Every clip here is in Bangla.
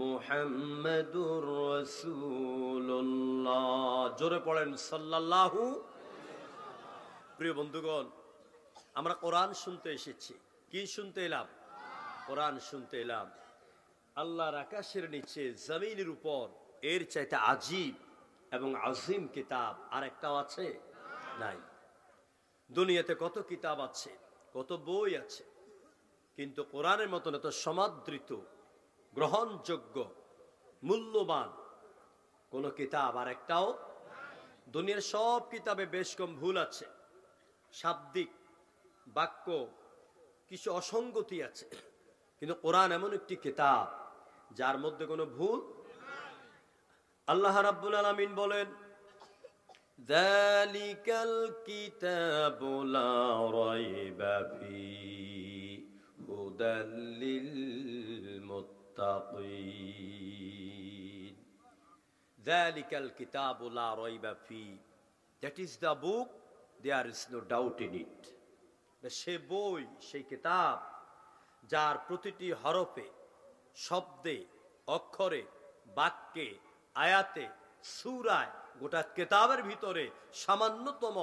মুহাম্মাদুর রাসূলুল্লাহ। জোরে পড়েন সাল্লাল্লাহু। প্রিয় বন্ধুগণ, আমরা কোরআন শুনতে এসেছি। কি শুনতে এলাম? কোরআন শুনতে এলাম। আল্লাহর আকাশের নিচে জমিনের উপর এর চাইতে আজীব এবং আজিম কিতাব আর একটাও আছে? নাই। দুনিয়াতে কত কিতাব আছে, কত বই আছে, কিন্তু কোরআনের মতন এত সমাদৃত, গ্রহণযোগ্য, মূল্যবান কোন কিতাব আর একটাও। দুনিয়ার সব কিতাবে বেশ কম ভুল আছে, শাব্দিক বাক্য কিছু অসঙ্গতি আছে, কিন্তু কোরআন এমন একটি কিতাব যার মধ্যে কোনো ভুল। আল্লাহ রাব্বুল আলামিন বলেন, যালিকাল কিতাবু লা রাইবা ফীহি হুদাল লিল মুত্তাকিন। যালিকাল কিতাবু লা রাইবা ফীহি, that is the book, there is no doubt in it. সে বই, সেই কিতাব যার প্রতিটি হরফে, শব্দে, অক্ষরে, বাক্যে, আয়াতে, সূরায়, গোটা কিতাবের ভিতরে সামান্যতম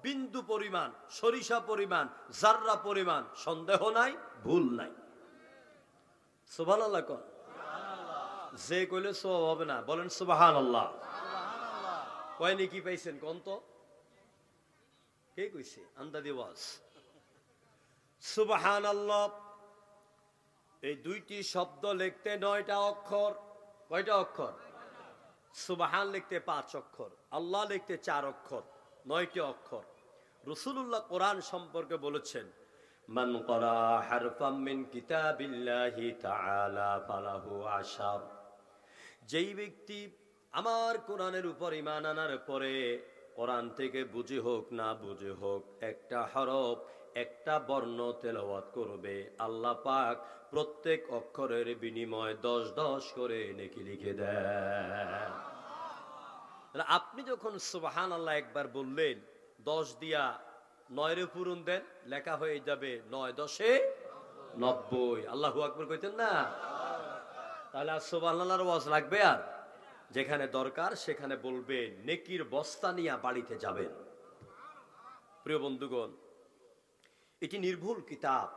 বিন্দু পরিমাণ, সরিষা পরিমাণ, জাররা পরিমাণ সন্দেহ নাই, ভুল নাই। সুবহানাল্লাহ কোন? যে কইলে সওয়াব হবে না, বলেন সুবহানাল্লাহ। কয়নি কি পাইছেন কোন তো? কে কইছে? আন্দাদি ওয়াজ। সুবহানাল্লাহ এই দুইটি শব্দ লিখতে 9টা অক্ষর। কয়টা অক্ষর? সুবহান লিখতে 5 অক্ষর, আল্লাহ লিখতে 4 অক্ষর, 9টি অক্ষর। রাসূলুল্লাহ কোরআন সম্পর্কে বলেছেন, মান ক্বারা হারফাম মিন কিতাবিল্লাহি তাআলা ফালাহু আশার। যেই ব্যক্তি আমার কোরআনের উপর ঈমান আনার পরে কোরআন থেকে বুঝে হোক না বুঝে হোক একটা হরফ, একটা বর্ণ তেলাওয়াত করবে, আল্লাহ পাক প্রত্যেক অক্ষরের বিনিময় 10 করে নেকি লিখে দেন। আপনি যখন সুবহানাল্লাহ একবার বললেন, 10 দিয়া 9 পূরণ দেন, লেখা হয়ে যাবে 9 10 90। আল্লাহু আকবার কইতেন না? তাহলে আর সুবহানাল্লাহর ওয়াজ লাগবে? আর যেখানে দরকার সেখানে বলবেন, নেকির বস্তা নিয়ে বাড়িতে যাবেন। প্রিয় বন্ধুগণ, এটি নির্ভুল কিতাব।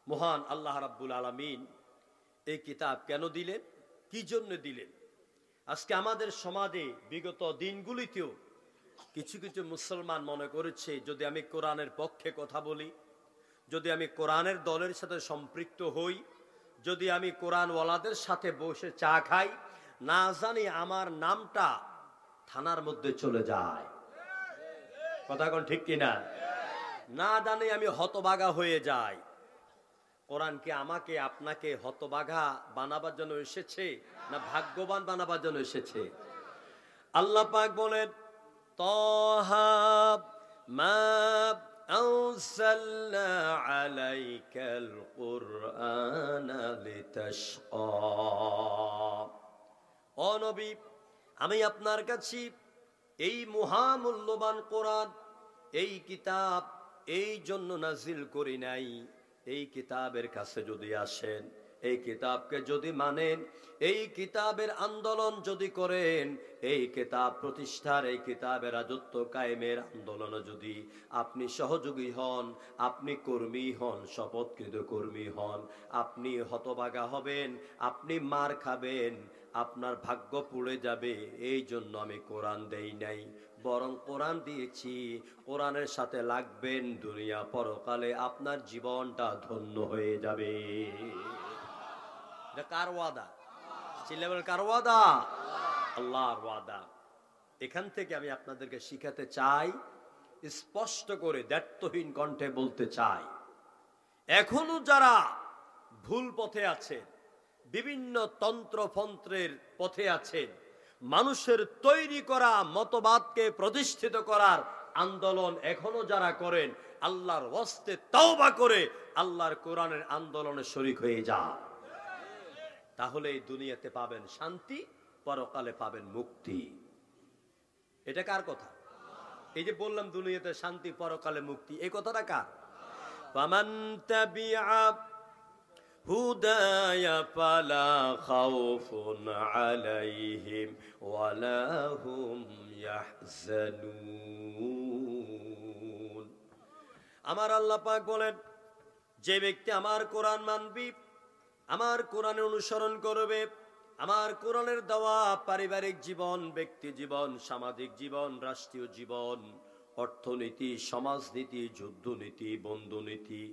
মহান আল্লাহ রাব্বুল আলামিন এই কিতাব কেন দিলেন, কি জন্য দিলেন? আজকে আমাদের সমাজে বিগত দিনগুলিতেও কিছু কিছু মুসলমান মনে করেছে, যদি আমি কোরআনের পক্ষে কথা বলি, যদি আমি কোরআনের দলের সাথে সম্পৃক্ত হই, যদি আমি কোরআনওয়ালাদের সাথে বসে চা খাই, না জানি আমার নামটা থানার মধ্যে চলে যায়। কথা কোন ঠিক কিনা? না জানি আমি হতবাগা হয়ে যাই। কোরআন কি আমাকে আপনাকে হতবাগা বানাবার জন্য এসেছে, না ভাগ্যবান বানাবার জন্য এসেছে? আল্লাহ পাক বলেন, তাহা মা আনজালনা আলাইকাল কুরআনা লিতাশকা। ও নবী, আমি আপনার কাছে এই মহামূল্যবান কোরআন, এই কিতাব এই জন্য নাজিল করি নাই, এই কিতাবের কাছে যদি আসেন, এই কিতাবকে যদি মানেন, এই কিতাবের আন্দোলন যদি করেন, এই কিতাব প্রতিষ্ঠার, এই কিতাবের রাজত্ব কায়েমের আন্দোলনে যদি আপনি সহযোগী হন, আপনি কর্মী হন, শপথকৃত কর্মী হন, আপনি হতভাগা হবেন, আপনি মার খাবেন, আপনার ভাগ্য পুড়ে যাবে। এই জন্য আমি কোরআন দেই নাই, বরং কোরআন দিয়েছি, কোরআনের সাথে লাগবেন, দুনিয়া পরকালে আপনার জীবনটা ধন্য হয়ে যাবে। এটা কার ওয়াদা? চিল্লাবেন, কার ওয়াদা? আল্লাহর ওয়াদা। এখান থেকে আমি আপনাদেরকে শিখাতে চাই, স্পষ্ট করে দ্ব্যর্থহীন কণ্ঠে বলতে চাই, এখনো যারা ভুল পথে আছেন, বিভিন্ন তন্ত্রফন্ত্রের পথে আছেন, মানুষের তৈরি করা মতবাদকে প্রতিষ্ঠিত করার আন্দোলন এখনো যারা করেন, আল্লাহর ওয়াস্তে তওবা করে আল্লাহর কোরআনের আন্দোলনে শরীক হয়ে যান। তাহলে এই দুনিয়াতে পাবেন শান্তি, পরকালে পাবেন মুক্তি। এটা কার কথা? এই যে বললাম দুনিয়াতে শান্তি, পরকালে মুক্তি, এই কথাটা কার? ফামান তাবিআ হুদায়া ফালা খাউফুন আলাইহিম ওয়ালা হুম ইয়াহজানুন। আমার আল্লাহ পাক বলেন, যে ব্যক্তি আমার কোরআন মানবি, আমার কোরআনের অনুসরণ করবে, আমার কোরআনের দেওয়া পারিবারিক জীবন, ব্যক্তি জীবন, সামাজিক জীবন, রাষ্ট্রীয় জীবন, অর্থনীতি, সমাজনীতি, যুদ্ধনীতি, বন্ধুনীতি,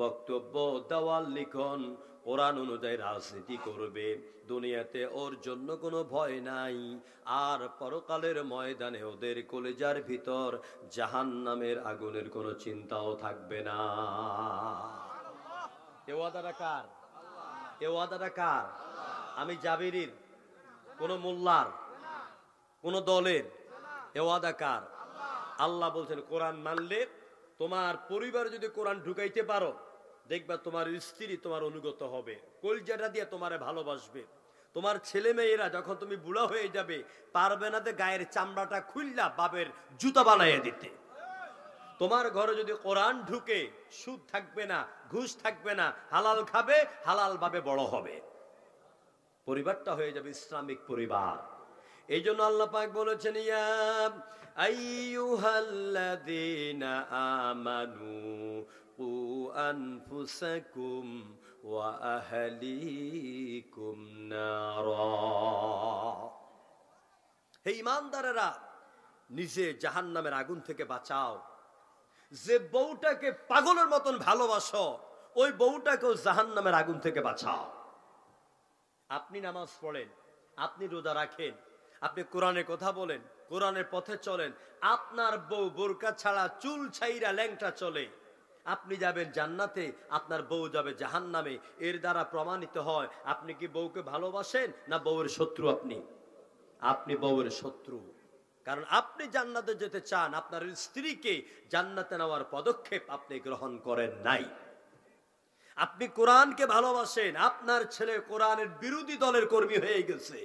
বক্তব্য, দেওয়াল লিখন, কোরআন অনুযায়ী রাজনীতি করবে, দুনিয়াতে ওর জন্য কোনো ভয় নাই। আর পরকালের ময়দানে ওদের কলেজার ভিতর জাহান্নামের আগুনের কোনো চিন্তাও থাকবে না। এ ওয়াদাটা কার? এ ওয়াদাটা কার? আমি জাবিরির, কোন মোল্লার, কোন দলের? এ ওয়াদা কার? আল্লাহ বলছেন, কোরআন মানলে তোমার পরিবার যদি কোরআন ঢুকাইতে পারো, দেখবা তোমার স্ত্রী তোমার অনুগত হবে, কলজাটা দিয়ে তোমারে ভালোবাসবে। তোমার ছেলে মেয়েরা যখন তুমি বুড়া হয়ে যাবে, পারবে না যে গায়ের চামড়াটা খুললা বাবের জুতা বানাইয়া দিতে। তোমার ঘরে যদি কোরআন ঢুকে, সুদ থাকবে না, ঘুষ থাকবে না, হালাল খাবে, হালাল ভাবে বড় হবে, পরিবারটা হয়ে যাবে ইসলামিক পরিবার। এই জন্য আল্লাহ পাক বলেছেন, ইয়া আইয়ুহাল্লাযীনা আমানু কু আনফুসাকুম ওয়া আহলিকুম নারা। হে ঈমানদারেরা, নিজে জাহান্নামের আগুন থেকে বাঁচাও। যে বউটাকে পাগলের মতন ভালোবাসো, ওই বউটাকেও জাহান্নামের আগুন থেকে বাঁচাও। আপনি নামাজ পড়েন, আপনি রোজা রাখেন, আপনি কোরআনের কথা বলেন, কোরআনের পথে চলেন, আপনার বউ বোরকা ছাড়া চুল ছাইরা ল্যাংটা চলে, আপনি যাবেন জান্নাতে, আপনার বউ যাবে জাহান্নামে। এর দ্বারা প্রমাণিত হয় আপনি কি বউকে ভালোবাসেন না বউয়ের শত্রু? আপনি বউয়ের শত্রু। কারণ আপনি জান্নাতে যেতে চান, আপনার স্ত্রীকে জান্নাতে নেওয়ার পদক্ষেপ আপনি গ্রহণ করেন নাই। আপনি কোরআনকে ভালোবাসেন, আপনার ছেলে কোরআনের বিরোধী দলের কর্মী হয়ে গেছে,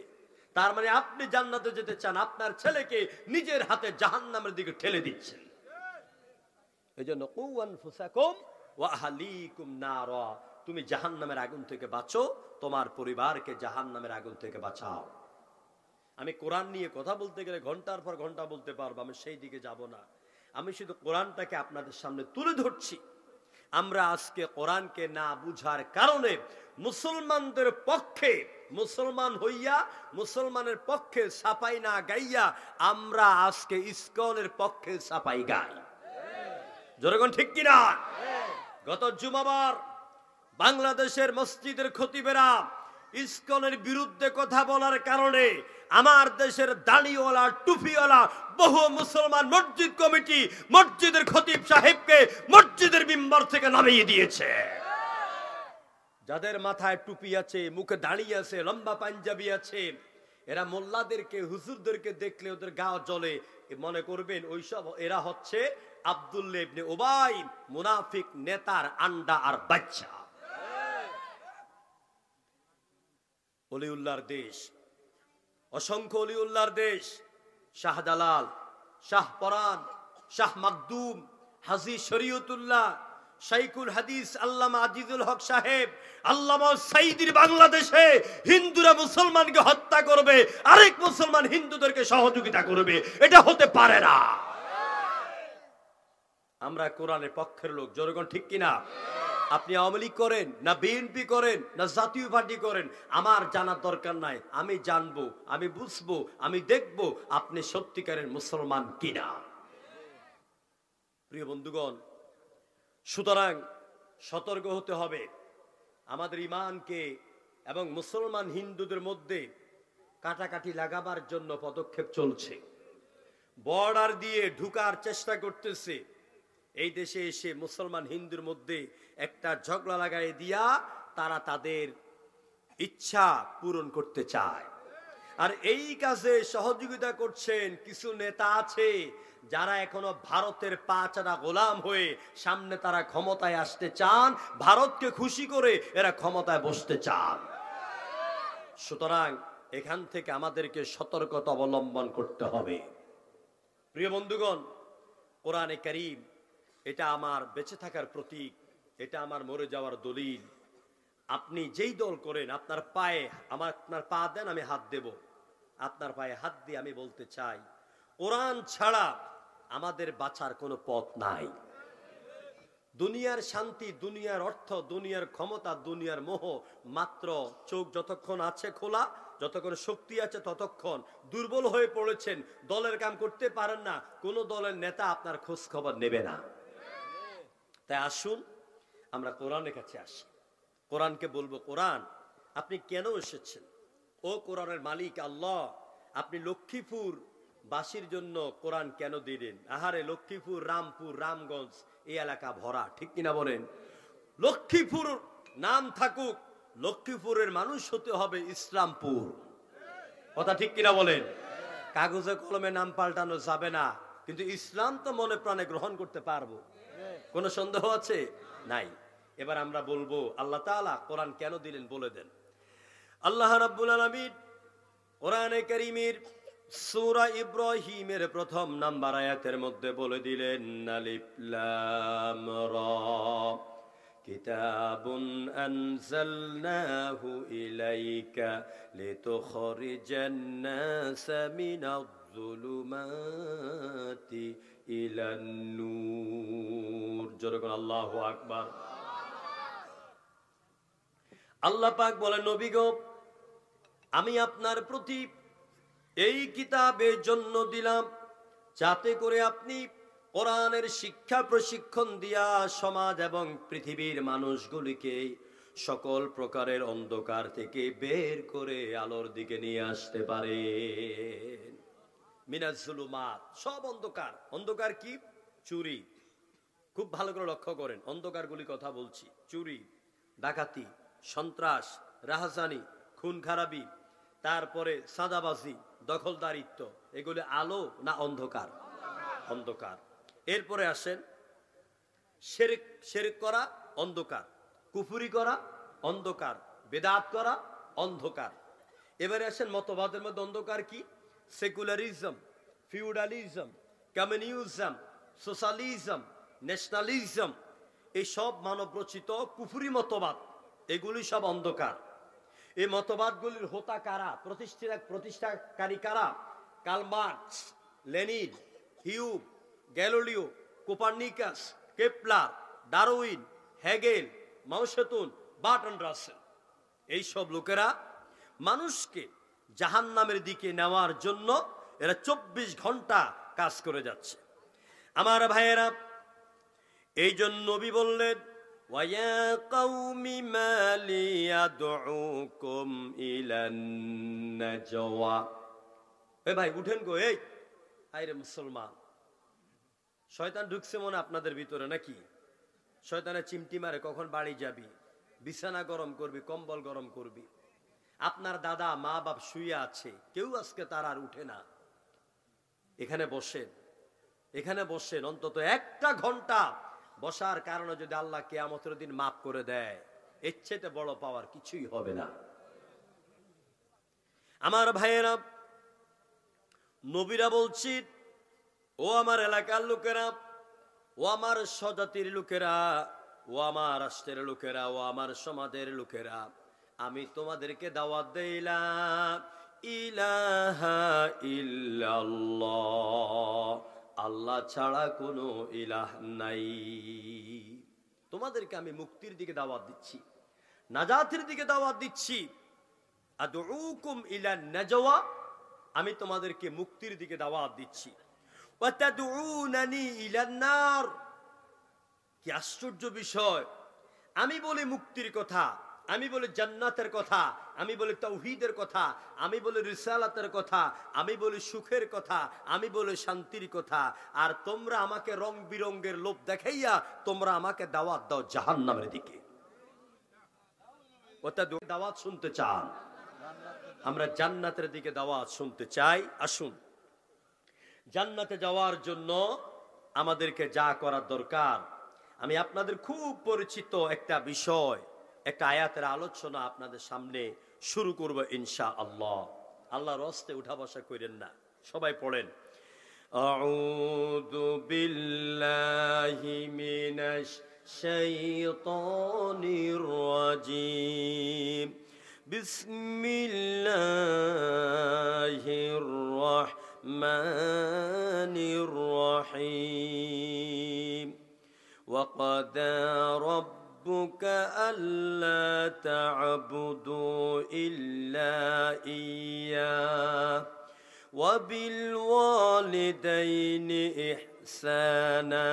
তার মানে আপনি জান্নাতে যেতে চান, আপনার ছেলেকে নিজের হাতে জাহান্নামের দিকে ঠেলে দিচ্ছেন। এই জন্য কু আনফুসাকুম ওয়া আহলিকুম নারা, তুমি জাহান্নামের আগুন থেকে বাঁচো, তোমার পরিবারকে জাহান্নামের আগুন থেকে বাঁচাও। আমি কোরআন নিয়ে কথা বলতে গেলে ঘন্টার পর ঘন্টা বলতে পারবো, আমি সেই দিকে যাব না। আমি শুধু কোরআনটাকে আপনাদের সামনে তুলে ধরছি। আমরা আজকে কোরআনকে না বুঝার কারণে মুসলমানদের পক্ষে, মুসলমান হইয়া মুসলমানের পক্ষে সাপাই না গাইয়া আমরা আজকে ইসকনের পক্ষে সাপাই গাই। জনগণ ঠিক কিনা? গত জুমাবার বাংলাদেশের মসজিদের খতিবেরা ইসকনের বিরুদ্ধে কথা বলার কারণে আমার দেশের দাড়িওয়ালা টুপিওয়ালা বহু মুসলমান মসজিদ কমিটি মসজিদের খতিব সাহেবকে মসজিদের মিম্বার থেকে নামিয়ে দিয়েছে। যাদের মাথায় টুপি আছে, মুখে দাড়ি আছে, লম্বা পাঞ্জাবি আছে, এরা মোল্লাদেরকে হুজুরদেরকে দেখলে ওদের গা জ্বলে। মনে করবেন ওইসব এরা হচ্ছে আব্দুল্লাহ ইবনে উবাই, মুনাফিক নেতার আন্ডা আর বাচ্চা। অলিউল্লাহর দেশ, অসংখ্য অলিউল্লাহর দেশ, শাহজালাল, শাহ পরান, শাহ মাকদুম, হাজী শরীয়তুল্লাহ, শাইখুল হাদিস আল্লামা আজিজুল হক সাহেব, আল্লামা সাইদির বাংলাদেশে হিন্দুরা মুসলমানকে হত্যা করবে, আরেক মুসলমান হিন্দুদেরকে সহযোগিতা করবে, এটা হতে পারে না। আমরা কোরআনের পক্ষের লোক। জনগণ ঠিক কিনা? আপনি আওয়ামী লীগ করেন না বিএনপি করেন না জাতীয় পার্টি করেন, আমার জানার দরকার নাই। আমি জানবো, আমি বুঝবো, আমি দেখবো আপনি সত্যিকারের মুসলমান কিনা। প্রিয় বন্ধুগণ, সুতরাং সতর্ক হতে হবে। আমাদের ঈমানকে এবং মুসলমান হিন্দুদের মধ্যে কাটাকাটি লাগাবার জন্য পদক্ষেপ চলছে। বর্ডার দিয়ে ঢুকার চেষ্টা করতেছে। এই দেশে এসে মুসলমান হিন্দুর মধ্যে একটা ঝগড়া লাগাই দিয়া তারা তাদের ইচ্ছা পূরণ করতে চায়। আর এই কাজে সহযোগিতা করছেন কিছু নেতা আছে যারা এখনো ভারতের পাঁচটা গোলাম হয়ে সামনে তারা ক্ষমতায় আসতে চান, ভারতকে খুশি করে এরা ক্ষমতায় বসতে চান। সুতরাং এখান থেকে আমাদেরকে সতর্কতা অবলম্বন করতে হবে। প্রিয় বন্ধুগণ, কোরআনে কারীম এটা আমার বেঁচে থাকার প্রতীক, এটা আমার মরে যাওয়ার দলিল। আপনি যেই দল করেন, আপনার পায়ে আপনার পা দেন, আমি হাত দেব। আপনার পায়ে হাত দিয়ে আমি বলতে চাই, কোরআন ছাড়া আমাদের বাঁচার কোনো পথ নাই। দুনিয়ার শান্তি, দুনিয়ার অর্থ, দুনিয়ার ক্ষমতা, দুনিয়ার মোহ মাত্র চোখ যতক্ষণ আছে খোলা, যতক্ষণ শক্তি আছে ততক্ষণ। দুর্বল হয়ে পড়েছেন, দলের কাম করতে পারেন না, কোন দলের নেতা আপনার খোঁজ খবর নেবে না। তাই আসুন আমরা কোরআনের কাছে আসি। কোরআনকে বলবো, কোরআন আপনি কেন এসেছেন? ও কোরআনের মালিক আল্লাহ, আপনি লক্ষ্মীপুর বাসীর জন্য কোরআন কেন দিলেন? আহারে, লক্ষ্মীপুর, রামপুর, রামগঞ্জ এই এলাকা ভরা, ঠিক কিনা বলেন? লক্ষ্মীপুর নাম থাকুক, লক্ষ্মীপুরের মানুষ হতে হবে ইসলামপুর। কথা ঠিক কিনা বলেন? কাগজে কলমে নাম পাল্টানো যাবে না, কিন্তু ইসলাম তো মনে প্রাণে গ্রহণ করতে পারবো। কোনো সন্দেহ আছে? নাই। এবার আমরা বলবো আল্লাহ তাআলা কোরআন কেন দিলেন বলে দেন। আল্লাহ রাব্বুল আলামিন কোরআনে কারীমের সূরা ইব্রাহিমের প্রথম নাম্বার আয়াতের মধ্যে বলে দিলেন, আলিফ লাম রা কিতাবুন আনজালনাহু ইলাইকা লিতুখরিজান নাসা মিনাজ-যুলুমাতি ইলান নূর। জোরে বলুন আল্লাহু আকবার। আল্লাহ পাক বলেন, নবী গো, আমি আপনার প্রতি এই কিতাবের জন্য দিলাম যাতে করে আপনি কোরআনের শিক্ষা প্রশিক্ষণ দিয়া সমাজ এবং পৃথিবীর মানুষগুলিকে সকল প্রকারের অন্ধকার থেকে বের করে আলোর দিকে নিয়ে আসতে পারেন। মিনাজ-যুলুমাত, সব অন্ধকার। অন্ধকার কি? চুরি। খুব ভালো করে লক্ষ্য করেন, অন্ধকারগুলি কথা বলছি। চুরি, ডাকাতি, সন্ত্রাস, রাহাজানি, খুন খারাপি, তারপরে সাদাবাজি, দখলদারিত্ব, এগুলি আলো না অন্ধকার? অন্ধকার। এরপরে আসেন শিরক, শিরক করা অন্ধকার, কুফরি করা অন্ধকার, বেদাত করা অন্ধকার। এবারে আসেন মতবাদের মধ্যে অন্ধকার কি? Secularism, feudalism, communism, socialism, nationalism, এই সব মানব রচিত কুফরি মতবাদ, এগুলি সব অন্ধকার। এই মতবাদগুলির হোতা কারা? প্রতিষ্ঠাকারী কারা? Karl Marx, Lenin, Hume, Galileo, Copernicus, Kepler, Darwin, Hegel, Mao Tse tung, Bertrand Russell. এই সব লোকেরা মানুষকে জাহান্নামের দিকে নেওয়ার জন্য এরা 24 ঘন্টা কাজ করে যাচ্ছে। আমার ভাইয়েরা, এই জন্য নবী বললেন, ওয়া কওমি মা লি আদউকুম ইলান নাজওয়া। এ ভাই উঠেন গো, এই আইরে মুসলমান, শয়তান ঢুকছে মনে আপনাদের ভিতরে নাকি? শয়তানের চিমটি মারে, কখন বাড়ি যাবি, বিছানা গরম করবি, কম্বল গরম করবি। আপনার দাদা মা বাপ শুয়ে আছে, কেউ আজকে তার আর উঠে না। এখানে বসেন, এখানে বসেন, অন্তত একটা ঘন্টা বসার কারণে যদি আল্লাহ কিয়ামতের দিন মাফ করে দেয়, এর চেয়ে বড় পাওয়ার কিছুই হবে না। আমার ভাইয়েরা, নবীরা বলছি, ও আমার এলাকার লোকেরা, ও আমার স্বজাতির লোকেরা, ও আমার রাষ্ট্রের লোকেরা, ও আমার সমাজের লোকেরা, আমি তোমাদেরকে দাওয়াত দিলাম, ইলাহা ইল্লাল্লাহ, আল্লাহ ছাড়া কোনো ইলাহ নাই। তোমাদেরকে আমি মুক্তির দিকে দাওয়াত দিচ্ছি, নাজাতের দিকে দাওয়াত দিচ্ছি। আদউকুম ইলান নাজওয়া, আমি তোমাদেরকে মুক্তির দিকে দাওয়াত দিচ্ছি। ওয়া তাদউনানি ইলান নার, কি আশ্চর্য বিষয়! আমি বলি মুক্তির কথা, আমি বলি জান্নাতের কথা, আমি বলি তাওহীদের কথা, আমি বলি রিসালাতের কথা, আমি বলি সুখের কথা, আমি বলি শান্তির কথা, আর তোমরা আমাকে রং বিরঙ্গের লোভ দেখাইয়া তোমরা আমাকে দাওয়াত দাও জাহান্নামের দিকে। ওটা দাওয়াত শুনতে চান? আমরা জান্নাতের দিকে দাওয়াত শুনতে চাই। আসুন, জান্নাতে যাওয়ার জন্য আমাদেরকে যা করার দরকার, আমি আপনাদের খুব পরিচিত একটা বিষয়, একটা আয়াতের আলোচনা আপনাদের সামনে শুরু করব ইনশাআল্লাহ। আল্লাহর হস্তে উঠা বসা করেন না, সবাই পড়েন, আউযু বিল্লাহি মিনাশ الشيطان الرجيم بسم الله الرحمن الرحيم وقضى ربك ألا تعبدوا إلا إياه وبالوالدين إحسانا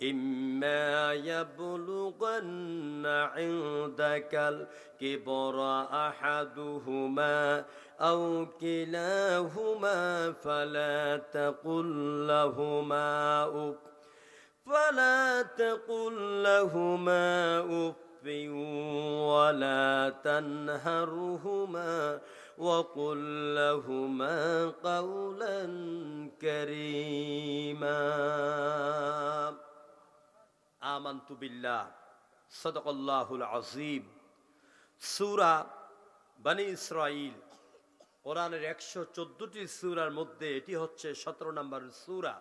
إما يبلغن عندك الكبر أحدهما أو كلاهما فلا تقل لهما أف ولا تنهرهما وقل لهما قولا كريما آمنت بالله صدق الله العظيم সূরা বনি ইসরাইল কোরআনের 114টি সূরার মধ্যে এটি হচ্ছে 17 নম্বর সূরা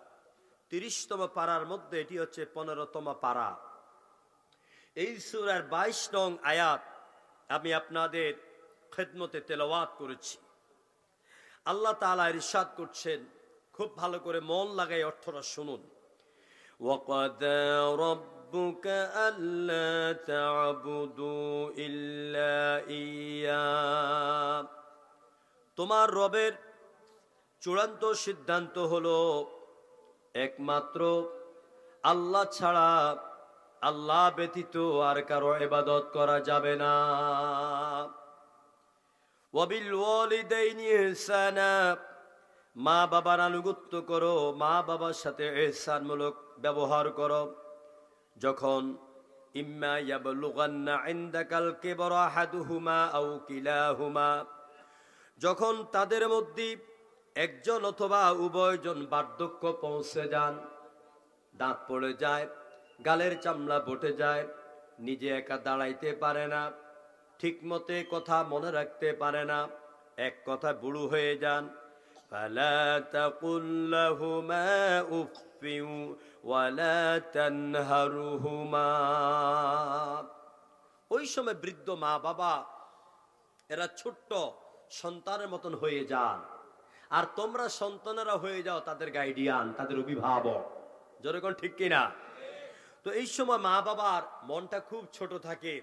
30তম পারার মধ্যে এটি হচ্ছে 15তম পারা এই সূরার 22 নং আয়াত আমি আপনাদের খেদমতে তেলাওয়াত করেছি আল্লাহ তাআলা ইরশাদ করছেন খুব ভালো করে মন লাগাই অর্থটা শুনুন وَقَضَى رَبُّكَ أَلَّا تَعْبُدُوا إِلَّا إِيَّاهُ তোমার রবের চূড়ান্ত সিদ্ধান্ত হলো একমাত্র আল্লাহ ছাড়া আল্লাহ ব্যতীত আর কারো ইবাদত করা যাবে না ওয়াবিল ওয়ালিদাইনি ইহসানা মা বাবার আনুগত্য করো মা বাবার সাথে ইহসানমূলক ব্যবহার করো যখন ইম্মা ইয়াবলুগান্না ইনদাকাল কিবরা আহাদুহুমা আও কিলাহুমা যখন তাদের মধ্যে একজন অথবা উভয়জন বার্ধক্য পৌঁছে যান দাঁত পড়ে যায় গালের চামড়া বটে যায় নিজে একা দাঁড়াইতে পারে না ঠিকমতে কথা মনে রাখতে পারে না এক কথা বুড়ো হয়ে যান ফালা তাকুল লাহুমা উফিউ ওয়ালা তানহারুহুমা ওই সময় বৃদ্ধ মা বাবা এরা ছোট্ট সন্তানের মতন হয়ে যান আর তোমরা সন্তানেরা হয়ে যাও তাদের গাইডিয়ান তাদের অভিভাবক যেরকম ঠিক কিনা তো এই সময় মা বাবার মনটা খুব ছোট থাকে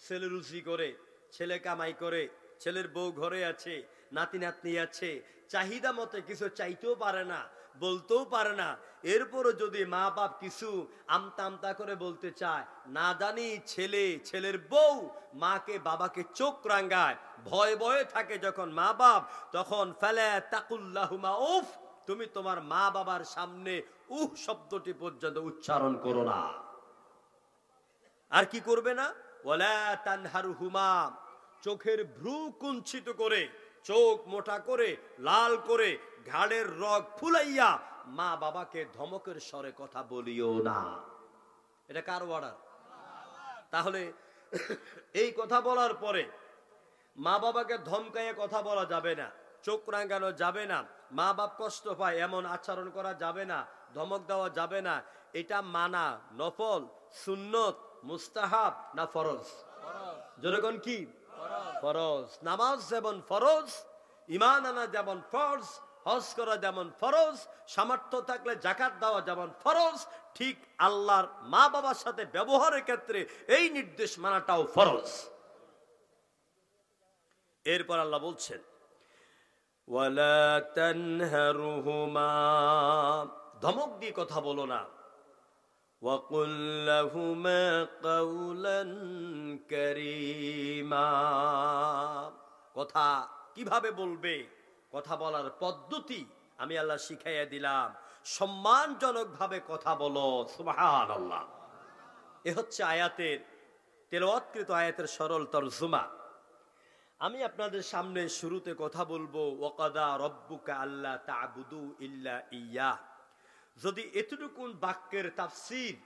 ছেলে রুচি করে ছেলে কামাই করে ছেলের বউ ঘরে আছে নাতি নাতনি আছে চাহিদা মতে কিছু চাইতেও পারে না বলতেও পারে না এরপরও যদি মা বাপ কিছু আমতা আমতা করে বলতে চায় না জানি ছেলের বউ মাকে বাবাকে চোখ রাঙায় ভয়ে ভয়ে থাকে যখন মা বাপ তখন ফালা তাকুল্লাহুমা উফ তুমি তোমার মা বাবার সামনে উহ শব্দটি পর্যন্ত উচ্চারণ করো না আর কি করবে না ওয়ালা তানহারুহুমা চোখের ভ্রু কুঞ্চিত করে চোখ মোটা করে লাল করে ঘাড়ের রগ ফুলাইয়া মা বাবাকে ধমকের স্বরে কথা বলিও না এটা কার অর্ডার তাহলে এই কথা বলার পরে মা বাবাকে ধমকাইয়ে কথা বলা যাবে না চোখ রাঙানো যাবে না মা বাপ কষ্ট পায় এমন আচরণ করা যাবে না ধমক দেওয়া যাবে না এটা মানা নফল সুন্নত মুস্তাহাব না ফরজ যেরকম কি ফরজ নামাজ যেমন ফরজ ঈমান আনা যেমন ফরজ হজ করা যেমন ফরজ সামর্থ্য থাকলে যাকাত দেওয়া যেমন ফরজ ঠিক আল্লাহর মা বাবার সাথে ব্যবহারের ক্ষেত্রে এই নির্দেশ মানাটাও ফরজ এরপর আল্লাহ বলছেন ওয়ালা তানহারুহুমা ধমক দিয়ে কথা বলো না ওয়াকুল লাহুমা কাওলান কারীমা কথা কিভাবে বলবে কথা বলার পদ্ধতি আমি আল্লাহ শিখাইয়া দিলাম সম্মানজনক ভাবে কথা বলো সুবহানাল্লাহ এ হচ্ছে আয়াতের তেলাওয়াতকৃত আয়াতের সরল তরজমা আমি আপনাদের সামনে শুরুতে কথা বলবো ওয়াকাদা রব্বুকা আল্লা তা'বুদু ইল্লা ইয়্যাহ যদি এতটুকুন বাক্যের তাফসীর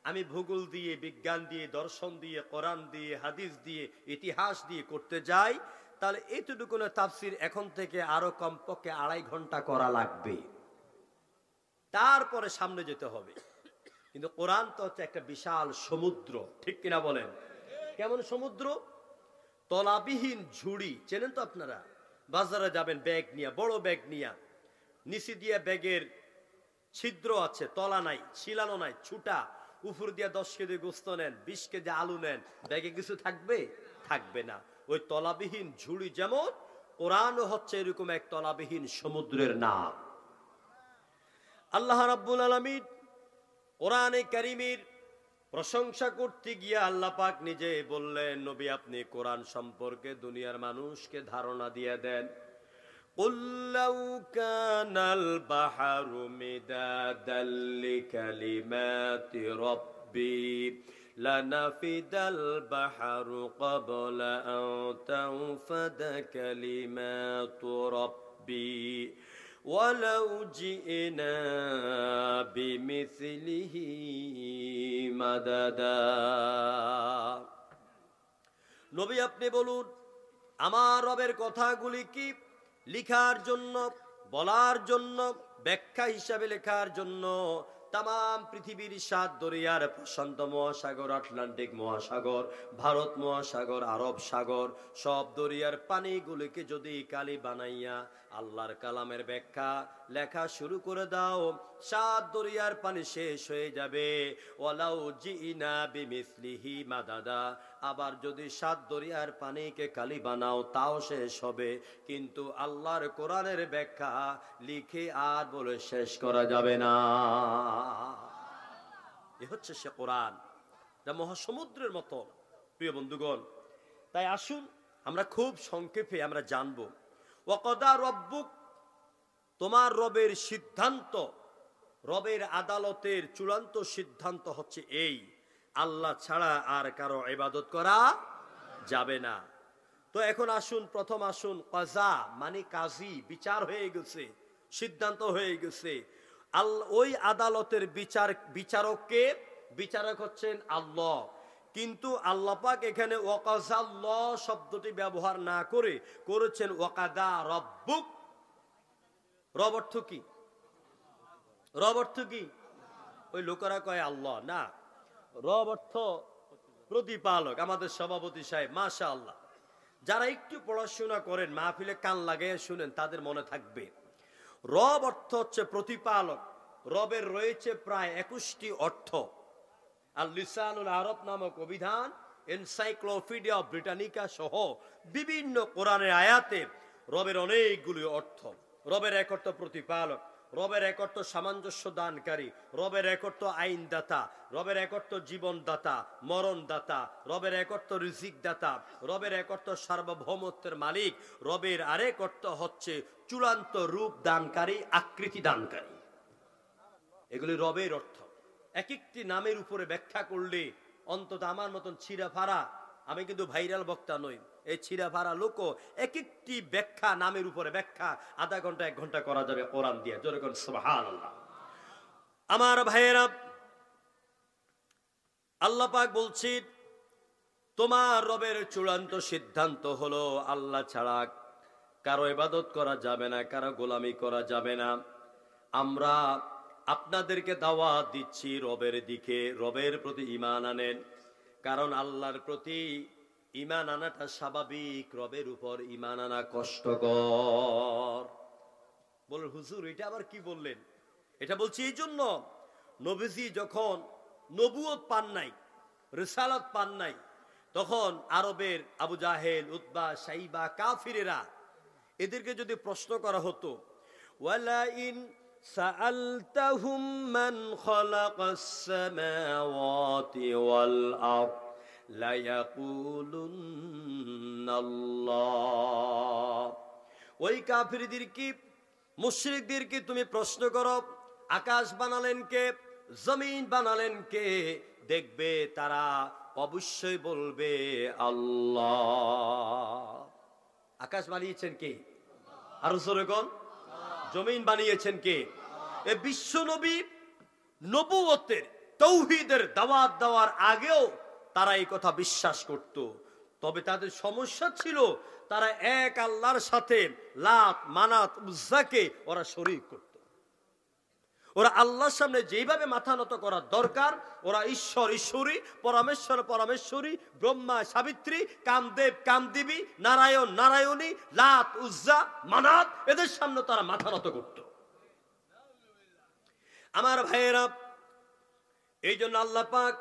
আমি ভূগোল দিয়ে বিজ্ঞান দিয়ে দর্শন দিয়ে কোরআন দিয়ে হাদিস দিয়ে ইতিহাস দিয়ে করতে যাই তাহলে এতটুকুনের তাফসীর এখন থেকে আরো কমপক্ষে 2.5 ঘন্টা করা লাগবে তারপরে সামনে যেতে হবে কিন্তু কোরআন তো হচ্ছে একটা বিশাল সমুদ্র, ঠিক কিনা বলেন? কেমন সমুদ্র? তলাবিহীন ঝুড়ি, চেনেন তো আপনারা? বাজারে যাবেন ব্যাগ নিয়ে, বড় ব্যাগ নিয়ে, নিচে দিয়ে ব্যাগের ছিদ্র আছে, তলা নাই, ছিলানো নাই, ছুটা, উপর দিয়ে 10 কেজি গোস্ত নেন, 20 কেজি আলু নেন, ব্যাগে কিছু থাকবে? থাকবে না। ওই তলাবিহীন ঝুড়ি যেমন, কোরআনও হচ্ছে এরকম এক তলাবিহীন সমুদ্রের নাম। আল্লাহ রাব্বুল আলামিন কোরআনে কারীমের প্রশংসা করতে গিয়ে আল্লাহ পাক নিজে বললেন, নবী আপনি কোরআন সম্পর্কে দুনিয়ার মানুষকে ধারণা দিয়ে দেন। قُلْ لَوْ كَانَ الْبَحْرُ مِدَادًا لِكَلِمَاتِ رَبِّي لَنَفِدَ الْبَحْرُ قَبْلَ أَنْ تَنْفَدَ كَلِمَاتُ رَبِّي وَلَوْ جِئْنَا بِمِثْلِهِ مَدَدًا। নবী আপনি বলুন, আমার রবের কথাগুলি কি লিখার জন্য, বলার জন্য, ব্যাখ্যা হিসাবে লেখার জন্য তাম পৃথিবীর 7 দরিয়ার, প্রশান্ত মহাসাগর, আটলান্টিক মহাসাগর, ভারত মহাসাগর, আরব সাগর, সব দরিয়ার পানিগুলিকে যদি কালি বানাইয়া আল্লাহর কালামের ব্যাখ্যা লেখা শুরু করে দাও, 7 দরিয়ার পানি শেষ হয়ে যাবে। ওয়ালাউ জিনা বিমিসলিহি মাদাদা, আবার যদি 7 দরিয়ার পানিকে কালি বানাও তাও শেষ হবে, কিন্তু আল্লাহর কোরআনের ব্যাখ্যা লিখে আর বলে শেষ করা যাবে না। এ হচ্ছে সে কোরআন, যা মহাসমুদ্রের মতো। প্রিয় বন্ধুগণ, তাই আসুন আমরা খুব সংক্ষেপে আমরা জানবো, ওয়াকদা রব্বুক, তোমার রবের সিদ্ধান্ত, রবের আদালতের চূড়ান্ত সিদ্ধান্ত হচ্ছে এই, আল্লাহ ছাড়া আর কারো ইবাদত করা যাবে না। তো এখন আসুন, প্রথম আসুন, কাজা মানে কাজী, বিচার হয়ে গেছে, সিদ্ধান্ত হয়ে গেছে। ওই আদালতের বিচারককে, বিচারক হচ্ছেন আল্লাহ। কিন্তু আল্লাহ পাক এখানে ওয়াকাজাল্লাহ শব্দটি ব্যবহার না করে করেছেন ওয়াকাদা রব্বুক। রব অর্থ কি? রব অর্থ কি? ওই লোকেরা কয় আল্লাহ না, রব অর্থ প্রতিপালক। আমাদের সভাপতি সাহেব মাশাআল্লাহ, যারা একটু পড়াশোনা করেন, মাহফিলে কান লাগাইয়া শুনেন, তাদের মনে থাকবে রব অর্থ হচ্ছে প্রতিপালক। রবের রয়েছে প্রায় 21টি অর্থ। আর লিসানুল আরব নামক অভিধান, এনসাইক্লোপিডিয়া ব্রিটানিকা সহ বিভিন্ন কোরআনের আয়াতে রবের অনেকগুলি অর্থ। রবের এক অর্থ প্রতিপালক, রবের এক অর্থ সামঞ্জস্য দানকারী, রবের এক অর্থ আইনদাতা, রবের এক অর্থ জীবনদাতা, মরণদাতা, রবের এক অর্থ রিজিক দাতা, রবের এক অর্থ সার্বভৌমত্বের মালিক, রবের আরেক অর্থ হচ্ছে চূড়ান্ত রূপ দানকারী, আকৃতি দানকারী। এগুলি রবের অর্থ। এক একটি নামের উপরে ব্যাখ্যা করলে অন্তত আমার মতন ছিঁড়া ফাড়া, আমি কিন্তু ভাইরাল বক্তা নই, এই ছিঁড়া ফাড়া লোক এক একটি ব্যাখ্যা, নামের উপরে ব্যাখ্যা আধা ঘন্টা 1 ঘন্টা করা যাবে কোরআন দিয়ে। জোরে কোন সুবহানাল্লাহ। আমার ভাইয়েরা, আল্লাহ পাক বলছেন, তোমার রবের চূড়ান্ত সিদ্ধান্ত হলো আল্লাহ ছাড়া কারো ইবাদত করা যাবে না, কারো গোলামি করা যাবে না। আমরা আপনাদেরকে দাওয়াত দিচ্ছি রবের দিকে, রবের প্রতি ঈমান আনেন। কারণ আল্লাহর প্রতি ঈমান আনাটা স্বাভাবিক, রবের উপর ঈমান আনা কষ্টকর। বল হুজুর এটা আবার কি বললেন? এটা বলছি এই জন্য, নবীজি যখন নবুয়ত পান নাই, রিসালাত পান নাই, তখন আরবের আবু জাহেল, উতবা, সাইবা, কাফিরেরা, এদেরকে যদি প্রশ্ন করা হতো, ওয়ালা ইন সাআলতাহুম মান খালাকাস সামাওয়াতি ওয়াল আরদ লা ইয়াকুলুন্নাল্লাহ, ওই কাফিরদেরকে, মুশরিকদেরকে তুমি প্রশ্ন করো আকাশ বানালেন কে, জমিন বানালেন কে, দেখবে তারা অবশ্যই বলবে আল্লাহ। আকাশ বানিয়েছেন কে? আরো জোরে কোন? জমিন বানিয়েছেন কে? এ বিশ্ব নবী নবুয়তের, তাওহীদের দাওয়াত দেওয়ার আগেও তারা এই কথা বিশ্বাস করত। তবে তাদের সমস্যা ছিল, তারা এক আল্লাহর সাথে লাত, মানাত, উজ্জাকে ওরা শরীক করত। ওরা আল্লাহর সামনে যেভাবে মাথা নত করার দরকার, ওরা ঈশ্বর ঈশ্বরী, পরমেশ্বর পরমেশ্বরী, ব্রহ্মা সাবিত্রী, কামদেব কামদেবী, নারায়ণ নারায়ণী, লাত উজ্জা মানাত, এদের সামনে তারা মাথা নত করত। আমার ভাইয়েরা, এই জন্য আল্লাহ পাক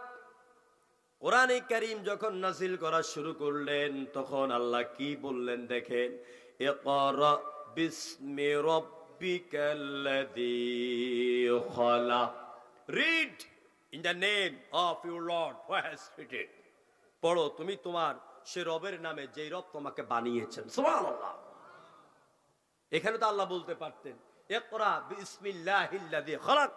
কোরআনে কারীম যখন নাযিল করা শুরু করলেন, তখন আল্লাহ কি বললেন দেখেন, ইকরা বিসমি রাব্বিকাল্লাযী খালাক, read in the name of your lord who has created, পড়ো তুমি তোমার সে রবের নামে, যেই রব তোমাকে বানিয়েছেন। সুবহানাল্লাহ। এখানে তো আল্লাহ বলতে পারতেন ইকরা বিসমিল্লাহিল্লাযী খালাক।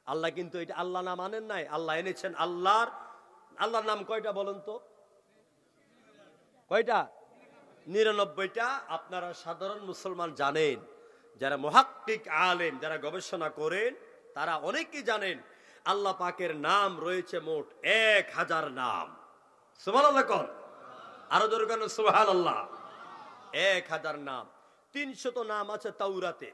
আল্লাহ কিন্তু এটা আল্লাহ নাম আনেন নাই, আল্লাহ এনেছেন আল্লাহর নাম কয়টা বলেন তো? কয়টা? 99টা। আপনারা সাধারণ মুসলমান জানেন, যারা মুহাক্কিক আলেম, যারা গবেষণা করেন, তারা অনেকেই জানেন আল্লাহ পাকের নাম রয়েছে মোট 1000 নাম। সুবহানাল্লাহ কোন? আরো জোরে কোন সুবহানাল্লাহ। 1000 নাম। 300 নাম আছে তাওরাতে,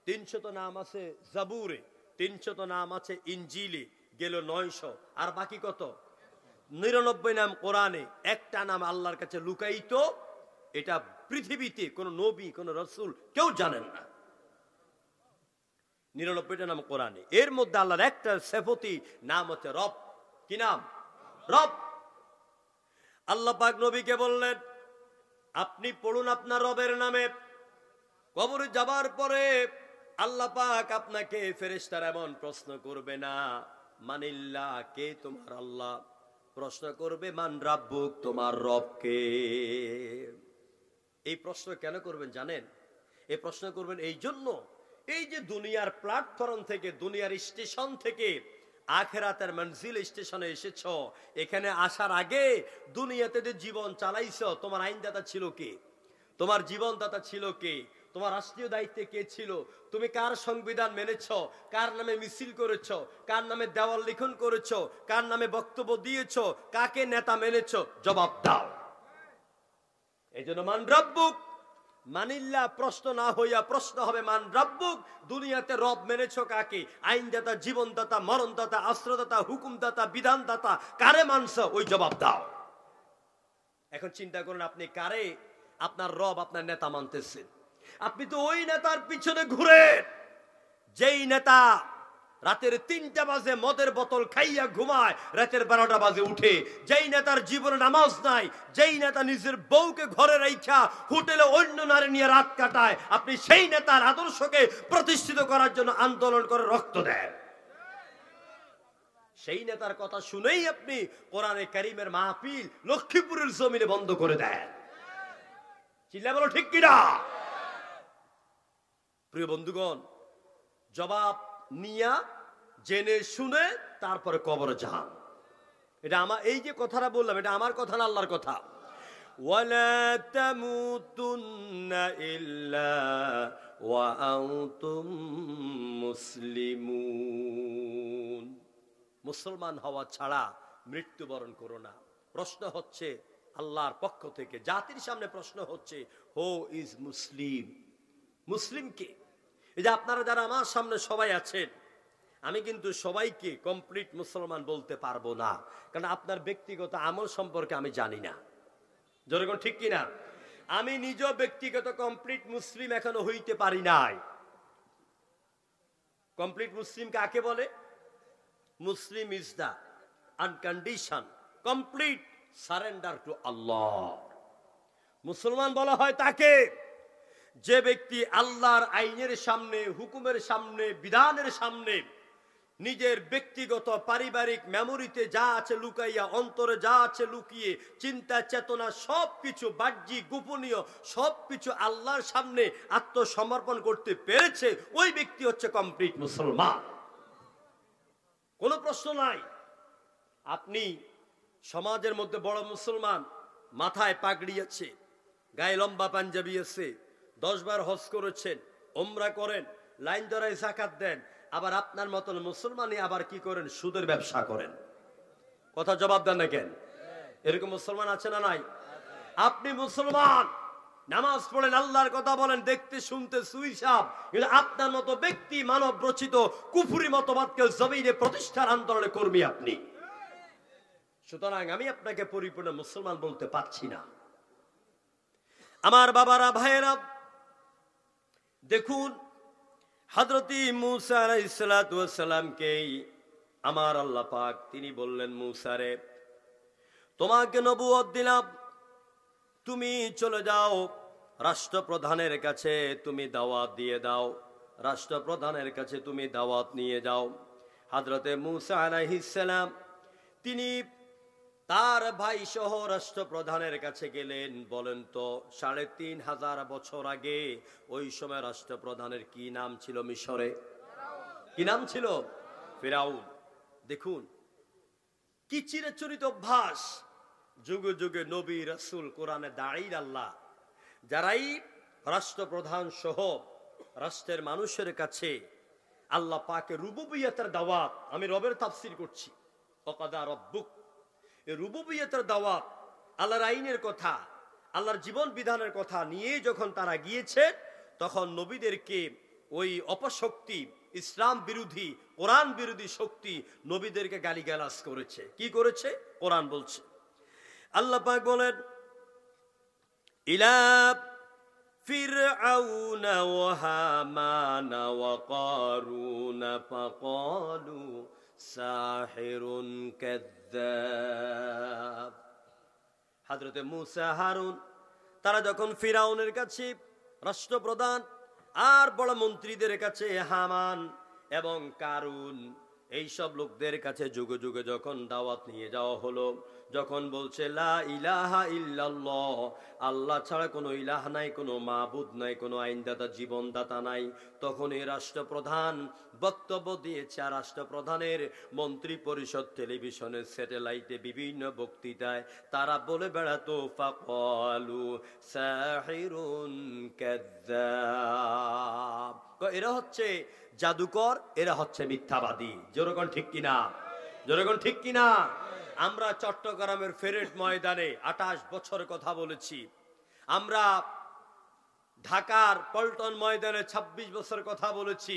300 নাম আছে জাবুরে, 300 নাম আছে ইনজিলে, গেল 900। আর বাকি কত? 99 নাম কোরআনে। একটা নাম আল্লাহর কাছে লুকায়িত, এটা পৃথিবীতে কোন নবী কোন রাসূল কেউ জানেন না। 99টা নাম কোরআনে। এর মধ্যে আল্লাহর একটা সিফাতি নাম হচ্ছে রব। কি নাম? রব। আল্লাহ পাক নবীকে বললেন, আপনি পড়ুন আপনার রবের নামে। কবরে যাবার পরে আল্লাহ পাক আপনাকে ফেরেশতারা এমন প্রশ্ন করবে না, মানিল্লাহ, কে তোমার আল্লাহ? প্রশ্ন করবে মান রাব্বুক, তোমার রব কে? এই প্রশ্ন কেন করবেন জানেন? এই প্রশ্ন করবেন এই জন্য, এই যে দুনিয়ার প্ল্যাটফর্ম থেকে, দুনিয়ার স্টেশন থেকে আখিরাতের মঞ্জিল স্টেশনে এসেছো, এখানে আসার আগে দুনিয়াতে যে জীবন চালাইছো, তোমার আইনদাতা ছিল কে? তোমার জীবনদাতা ছিল কে? তোমার রাষ্ট্রীয় দায়িত্বে কে ছিল? তুমি কার সংবিধান মেনেছো? কার নামে মিছিল করেছো? কার নামে দেওয়াল লিখন করেছো? কার নামে বক্তব্য দিয়েছো? কাকে নেতা মেনেছো? জবাব দাও। এই জন্য মান রাব্বুক, মানিল্লাহ প্রশ্ন না হইয়া প্রশ্ন হবে মান রাব্বুক, দুনিয়াতে রব মেনেছো কাকে? আইনদাতা, জীবনদাতা, মরণদাতা, আশ্রয়দাতা, হুকুমদাতা, বিধানদাতা, কারে মানছো? ওই জবাব দাও। এখন চিন্তা করুন, আপনি কারে আপনার রব, আপনার নেতা মানতেছেন? আপনি তো ওই নেতার পিছনে ঘুরে, যেই নেতা রাতের 3টা বাজে মদের বোতল খাইয়া ঘুমায়, রাতের 12টা বাজে উঠে, যেই নেতার জীবনে নামাজ নাই, যেই নেতা নিজের বউকে ঘরে রাইখা হোটেলে অন্য নারী নিয়ে রাত কাটায়, আপনি সেই নেতার আদর্শকে প্রতিষ্ঠিত করার জন্য আন্দোলন করে রক্ত দেন। সেই নেতার কথা শুনেই আপনি কোরআনে কারীমের মাহফিল লক্ষ্মীপুরের জমিনে বন্ধ করে দেন। চিল্লা বলো ঠিক কিনা? প্রিয় বন্ধুগণ, জবাব নিয়া জেনে শুনে তারপরে কবরে যান। এটা আমার, এই যে কথাটা বললাম, এটা আমার কথা না, আল্লাহর কথা। ওয়ালা তামুতুন্না ইল্লা ওয়া আনতুম মুসলিমুন। মুসলমান হওয়া ছাড়া মৃত্যুবরণ করো না। প্রশ্ন হচ্ছে আল্লাহর পক্ষ থেকে, জাতির সামনে প্রশ্ন হচ্ছে, হু ইজ মুসলিম? মুসলিম কে? এই যে আপনারা যারা আমার সামনে সবাই আছেন, আমি কিন্তু সবাইকে কমপ্লিট মুসলমান বলতে পারবো না, কারণ আপনার ব্যক্তিগত আমল সম্পর্কে আমি জানি না। যেরকম ঠিক কিনা? আমি নিজেও ব্যক্তিগত কমপ্লিট মুসলিম এখনো হইতে পারি নাই। কমপ্লিট মুসলিম কাকে বলে? Muslim is the uncondition complete surrender to Allah. মুসলমান বলা হয় তাকে যে ব্যক্তি আল্লাহর আইনের সামনে, হুকুমের সামনে, বিধানের সামনে নিজের ব্যক্তিগত পারিবারিক মেমোরিতে যা আছে লুকাইয়া, অন্তরে যা আছে লুকিয়ে, চিন্তা চেতনা সবকিছু বাহ্যিক গোপনীয় সবকিছু আল্লাহর সামনে আত্মসমর্পণ করতে পেরেছে, ওই ব্যক্তি হচ্ছে কমপ্লিট মুসলমান। কোনো প্রশ্ন নাই। আপনি সমাজের মধ্যে বড় মুসলমান, মাথায় পাগড়ি আছে, গায়ে লম্বা পাঞ্জাবি আছে, 10 বার হজ করেছেন, ওমরা করেন, লাইন ধরায় যাকাত দেন, আবার আপনার মতন মুসলমানই আবার কি করেন? সুদের ব্যবসা করেন। কথা জবাব দেন না কেন? এরকম মুসলমান আছে না নাই? আপনি মুসলমান, নামাজ পড়েন, আল্লাহর কথা বলেন, দেখতে শুনতে সুইসাব, কিন্তু আপনার মতো ব্যক্তি মানব রচিত কুফরি মতবাদকে জমিনে প্রতিষ্ঠার আন্দোলনে কর্মী আপনি। সুতরাং আমি আপনাকে পরিপূর্ণ মুসলমান বলতে পারছি না। আমার বাবারা, ভাইয়েরা, দেখুন হযরতি মূসা আলাইহিস সালাতু ওয়াস সালামকে আমার আল্লাহ পাক তিনি বললেন, মূসা রে, তোমাকে নবুয়ত দিলাম, তুমি চলে যাও রাষ্ট্রপ্রধানের কাছে, তুমি দাওয়াত দিয়ে দাও, রাষ্ট্রপ্রধানের কাছে তুমি দাওয়াত নিয়ে যাও। হযরতে মূসা আলাইহিস সালাম তিনি তার ভাই সহ রাষ্ট্রপ্রধানের কাছে গেলেন। বলেন তো ৩৫০০ বছর আগে ওই সময় রাষ্ট্রপ্রধানের কি নাম ছিল মিশরে? কি নাম ছিল? ফিরাউন। দেখুন কি চিরাচরিত অভ্যাস, যুগে যুগে নবী রাসূল কোরআনে দাঁড়িয়ে আল্লাহ যারাই রাষ্ট্রপ্রধান সহ রাষ্ট্রের মানুষের কাছে আল্লাহ পাকের রুবুবিয়তের দাওয়াত, আমি রবের তাফসীর করছি, ওয়াকাদা রাব্বুক, এই রুবুবিয়তের দাওয়াত, আল্লাহর আইনের কথা, আল্লাহর জীবন বিধানের কথা নিয়ে যখন তারা গিয়েছে, তখন নবীদেরকে ওই অপশক্তি, ইসলাম বিরোধী, কোরআন বিরোধী শক্তি নবীদেরকে গালিগালাজ করেছে। কি করেছে? কোরআন বলছে, আল্লাহ পাক বলেন, ইলা ফিরআউনা ওয়া হামানা ওয়া কারুনা ফাকালু সাহিরুন কাযযাব। হযরতে মূসা, হারুন তারা যখন ফিরাউনের কাছে, রাষ্ট্রপ্রধান আর বড় মন্ত্রীদের কাছে, হামান এবং কারুন এইসব লোকদের কাছে যুগে যুগে যখন দাওয়াত নিয়ে যাওয়া হলো, যখন বলছে লা ইলাহা ইল্লাল্লাহ, আল্লাহ ছাড়া কোনো ইলাহ নাই, কোনো মাবুদ নাই, কোনো আইনদাতা জীবনদাতা নাই, তখন এই রাষ্ট্রপ্রধান বক্তব্য দিয়েছে। আর রাষ্ট্রপ্রধানের মন্ত্রী পরিষদ টেলিভিশনের স্যাটেলাইটে বিভিন্ন বক্তৃতায় তারা বলে বেড়াতো, ফাকালু সাহিরুন কাযযাব, এরা হচ্ছে জাদুকর, এরা হচ্ছে মিথ্যাবাদী। যেরকম ঠিক কিনা? যেরকম ঠিক কিনা? আমরা চট্টগ্রামের ফেরেট ময়দানে 28 বছর কথা বলেছি, আমরা ঢাকার পল্টন ময়দানে 26 বছর কথা বলেছি,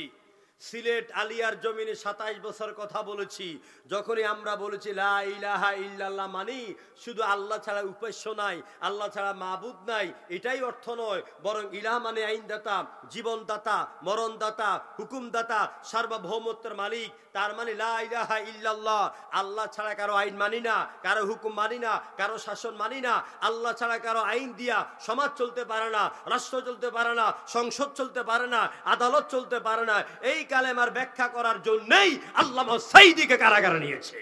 সিলেট আলিয়ার জমিনে 27 বছর কথা বলেছি। যখনই আমরা বলেছি লা ইলাহা ইল্লাল্লাহ, মানি শুধু আল্লাহ ছাড়া উপাস্য নাই, আল্লাহ ছাড়া মাবুদ নাই, এটাই অর্থ নয়, বরং ইলাহ মানে আইনদাতা, জীবনদাতা, মরণদাতা, হুকুমদাতা, সার্বভৌমত্বের মালিক। তার মানে লা ইলাহা ইল্লাল্লাহ, আল্লাহ ছাড়া কারো আইন মানি না, কারো হুকুম মানি না, কারো শাসন মানি না, আল্লাহ ছাড়া কারো আইন দিয়া সমাজ চলতে পারে না, রাষ্ট্র চলতে পারে না, সংসদ চলতে পারে না, আদালত চলতে পারে না। এই কালেমার ব্যাখ্যা করার জন্যই আল্লামা সাঈদীকে কারাগারে নিয়েছে।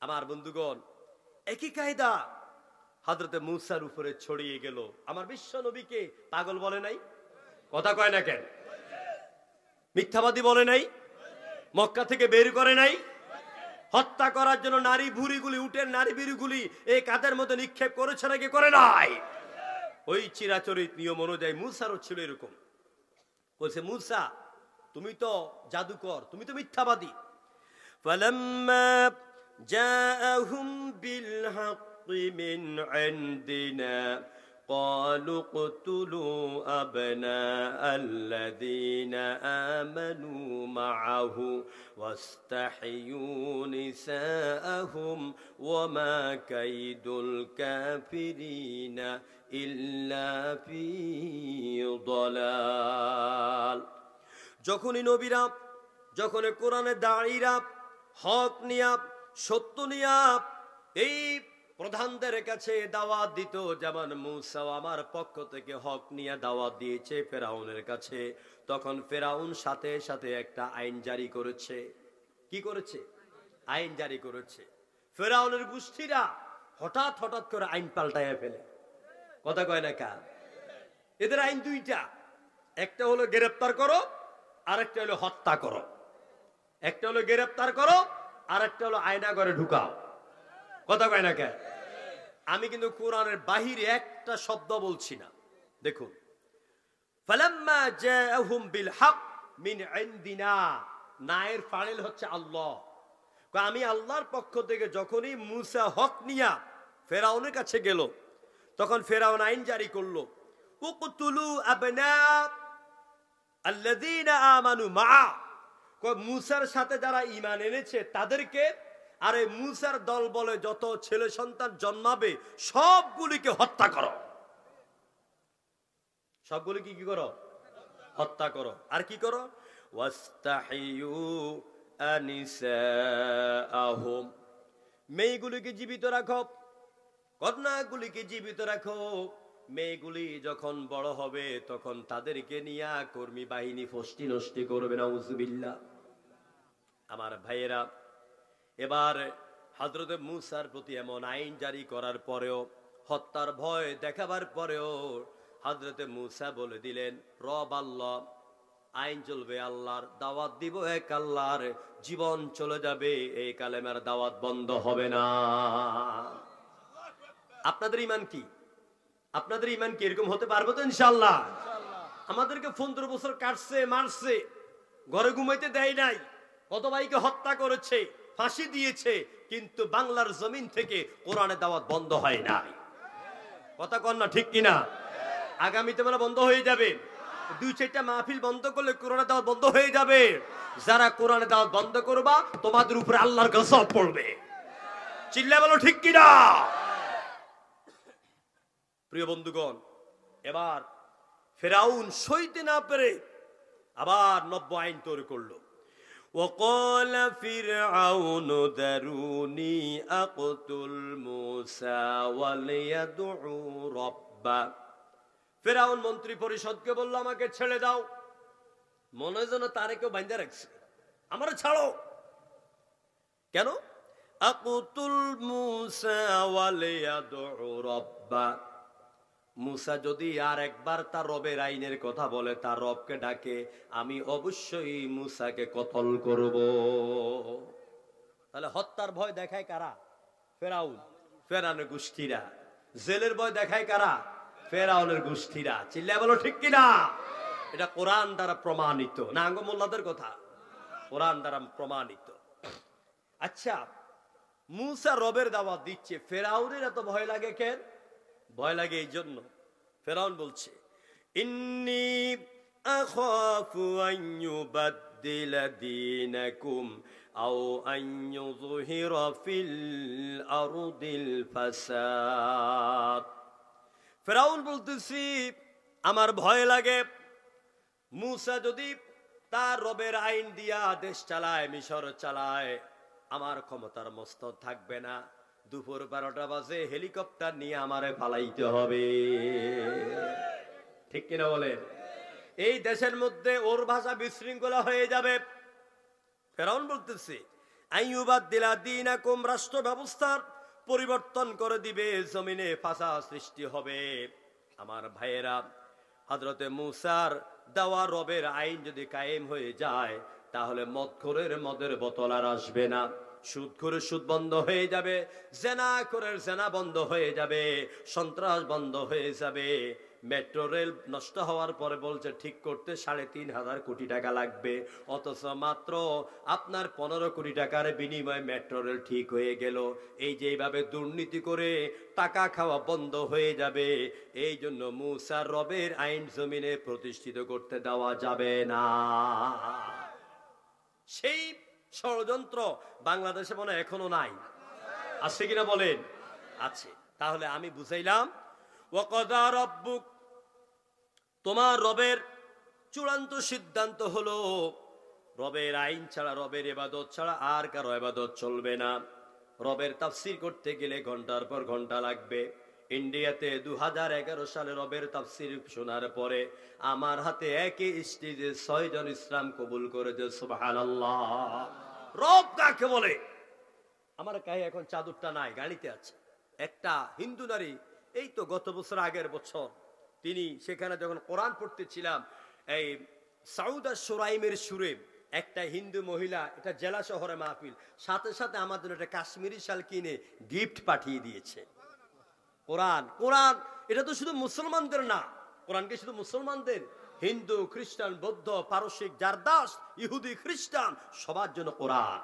আমার বন্ধুগণ, একই কায়দা হযরতে মূসার উপরে ছড়িয়ে গেল। আমার বিশ্ব নবীকে পাগল বলে নাই? কথা কয় না কেন? মিথ্যাবাদী বলে নাই? মক্কা থেকে বের করে নাই? হত্যা করার জন্য নারী ভুঁড়িগুলি, উটের নারী ভুঁড়িগুলি এই কাদের মধ্যে নিক্ষেপ করেছে নাকি করে নাই? ওই চিরাচরিত নিয়ম অনুযায়ী মূসারও ছিল এরকম। বলছে, মূসা তুমি তো জাদুকর, তুমি তো মিথ্যাবাদী। ফালাম্মা জাআহুম বিল হাক্কি মিন ইনদিনা ক্বালু ক্তুলু আবনাআল্লাযীনা আমানু মাআহু ওয়াস্তাহিয়ু নিসাআহুম ওয়া মা কাইদুল কাফিরিনা ইল্লা ফি দালাল। যখনই নবীরা, যখন কোরআনে দাঁড়িরা হক নিয়া, সত্য নিয়া এই প্রধানদের কাছে দাওয়াত দিত, যেমন মূসা আমার পক্ষ থেকে হক নিয়ে দাওয়াত দিয়েছে ফেরাউনের কাছে, তখন ফেরাউন সাথে সাথে একটা আইন জারি করেছে। কি করেছে? আইন জারি করেছে। ফেরাউনের গোষ্ঠীরা হঠাৎ হঠাৎ করে আইন পাল্টাইয়া ফেলে। কথা কয় না কা? এদের আইন দুইটা, একটা হলো গ্রেফতার করো, আরেকটা হলো হত্যা করো। একটা হলো গ্রেফতার করো, আরেকটা হলো আয়না ঘরে ঢুকাও। কথা কয় না কে? আমি কিন্তু কোরআনের বাহিরে একটা শব্দ বলছি না। দেখুন, ফালাম্মা জাআহুম বিল হক মিন ইনদিনা, নায়ের ফাইল হচ্ছে আল্লাহ। আমি আল্লাহর পক্ষ থেকে যখনই মূসা হক নিয়া ফেরাউনের কাছে গেল, তখন ফেরাউন আইন জারি করলো, উকতুলু আবনা আল্লাযীনা আমানু মা, মুসার সাথে যারা ঈমান এনেছে তাদেরকে, আর এই মুসার দল বলে যত ছেলে সন্তান জন্মাবে সবগুলিকে হত্যা করো। সবগুলি কি করো? হত্যা করো। আর কি করো? ওয়াস্তাহিয়ু আনিসাআহুম, মেয়েগুলিকে জীবিত রাখো, কন্যাগুলিকে জীবিত রাখো। মেয়েগুলি যখন বড় হবে তখন তাদেরকে নিয়ে কর্মী বাহিনী ফষ্টি নষ্টি করবে। নাউজুবিল্লাহ। আমার ভাইয়েরা, এবার হযরত মুসার প্রতি এমন আইন জারি করার পরেও, হত্যার ভয় দেখাবার পরেও হযরত মুসা বলে দিলেন, রব আল্লাহ, আইন চলবে আল্লাহর, দাওয়াত দিব এক আল্লাহর, জীবন চলে যাবে, এই কালেমার দাওয়াত বন্ধ হবে না। আপনাদের ঈমান কি? আপনাদের ঈমান কি এরকম হতে পারবো তো? ইনশাআল্লাহ। আমাদেরকে 15 বছর কাটছে, মারছে, ঘরে ঘুমাইতে দেয় নাই, কত ভাইকে হত্যা করেছে, ফাঁসি দিয়েছে, কিন্তু বাংলার জমিন থেকে কোরআনের দাওয়াত বন্ধ হয় নাই। কথা কন না, ঠিক কিনা? আগামীতে মানে বন্ধ হয়ে যাবে। 2-4টা মাহফিল বন্ধ করলে কোরআনের দাওয়াত বন্ধ হয়ে যাবে। যারা কোরআনের দাওয়াত বন্ধ করবা তোমাদের উপরে আল্লাহর গজব পড়বে। চিল্লায় বলো ঠিক কিনা? প্রিয় বন্ধুগণ, এবার ফেরাউন সইতে না পেরে আবার নব্য আইন তৈরি করলো। وقال فرعون ذروني أقتل موسى وليدعو ربه, ফেরাউন মন্ত্রী পরিষদকে বলল, আমাকে ছেড়ে দাও। মনে যেন তারে কেউ বাঁধা রাখছে, আমারে ছাড়ো। কেন? আকুতুল মুসা ওয়ালিয়াদউ রাব্বা, মুসা যদি আর একবার তার রবের আইনের কথা বলে, তার রবকে ডাকে, আমি অবশ্যই মুসাকে কতল করব। তাহলে হত্যার ভয় দেখায় কারা? ফেরাউন, ফেরাউনের গোষ্ঠীরা। জেলের ভয় দেখায় কারা? ফেরাউনের গোষ্ঠীরা। চিল্লায় বলো ঠিক কিনা? এটা কোরআন দ্বারা প্রমাণিত না, আঙ্গ মোল্লাদের কথা, কোরআন দ্বারা প্রমাণিত। আচ্ছা, মুসা রবের দাওয়াত দিচ্ছে, ফেরাউনের এত ভয় লাগে কেন? ভয় লাগে এই জন্য, ফেরাউন বলছে, ইন্নী আখাফু আন ইউবাদদিলা দীনাকুম আও আন ইউযহিরা ফিল আরদিল ফাসাদ। ফেরাউন বলতেছি, আমার ভয় লাগে মুসা যদি তার রবের আইন দিয়া দেশ চালায়, মিশর চালায়, আমার ক্ষমতার মস্তক থাকবে না। দুপুর 12টা বাজে হেলিকপ্টার নিয়ে আমারে পালাইতে হবে। ঠিক কিনা বলেন? এই দেশের মধ্যে ওর ভাষা বিশৃঙ্খলা হয়ে যাবে। ফেরাউন বলতেছে, আইয়ুবাদদিলা দীনাকুম, রাষ্ট্র ব্যবস্থার পরিবর্তন করে দিবে, জমিনে ফাসাদ সৃষ্টি হবে। আমার ভাইয়েরা, হযরতে মুসার দেওয়া রবের আইন যদি কায়েম হয়ে যায়, তাহলে মদখোরের মদের বোতল আর আসবে না, সুদখোরের সুদ বন্ধ হয়ে যাবে, জেনাখোরের জেনা বন্ধ হয়ে যাবে, সন্ত্রাস বন্ধ হয়ে যাবে। মেট্রো রেল নষ্ট হওয়ার পরে বলছে ঠিক করতে 3,500 কোটি টাকা লাগবে, অথচ মাত্র আপনার 15 কোটি টাকার বিনিময়ে মেট্রো রেল ঠিক হয়ে গেল। এই যে এইভাবে দুর্নীতি করে টাকা খাওয়া বন্ধ হয়ে যাবে। এই জন্য মুসার রবের আইন জমিনে প্রতিষ্ঠিত করতে দেওয়া যাবে না। সেই ষড়যন্ত্র বাংলাদেশে মনে এখনো নাই, আছে কিনা বলেন? আছে। তাহলে আমি বুঝাইলাম, ওয়াকাদা রাব্বুক, তোমার রবের চূড়ান্ত সিদ্ধান্ত হলো রবের আইন ছাড়া, রবের ইবাদত ছাড়া আর কারো ইবাদত চলবে না। রবের তাফসীর করতে গেলে ঘন্টার পর ঘন্টা লাগবে। ইন্ডিয়াতে 2011 সালে রবের তাফসীর শোনার পরে আমার হাতে একই স্টেজে 6 জন ইসলাম কবুল করেছে। সুবহানাল্লাহ। রব কাকে বলে? আমার কাছে এখন চাদরটা নাই, গাড়িতে আছে। একটা হিন্দু নারী, এই তো গত বছর, আগের বছর, তিনি সেখানে যখন কোরআন পড়তেছিলাম, এই সাউদা সুরাইমের সুরে একটা হিন্দু মহিলা, এটা জেলা শহরে মাহফিল, সাথে সাথে আমাদের একটা কাশ্মীরি শাল কিনে গিফট পাঠিয়ে দিয়েছে। কোরআন, কোরআন এটা তো শুধু মুসলমানদের না, কোরআনকে শুধু মুসলমানদের, হিন্দু, খ্রিস্টান, বৌদ্ধ, পারসিক, জারদাস, ইহুদি, খ্রিস্টান, সবার জন্য কোরআন,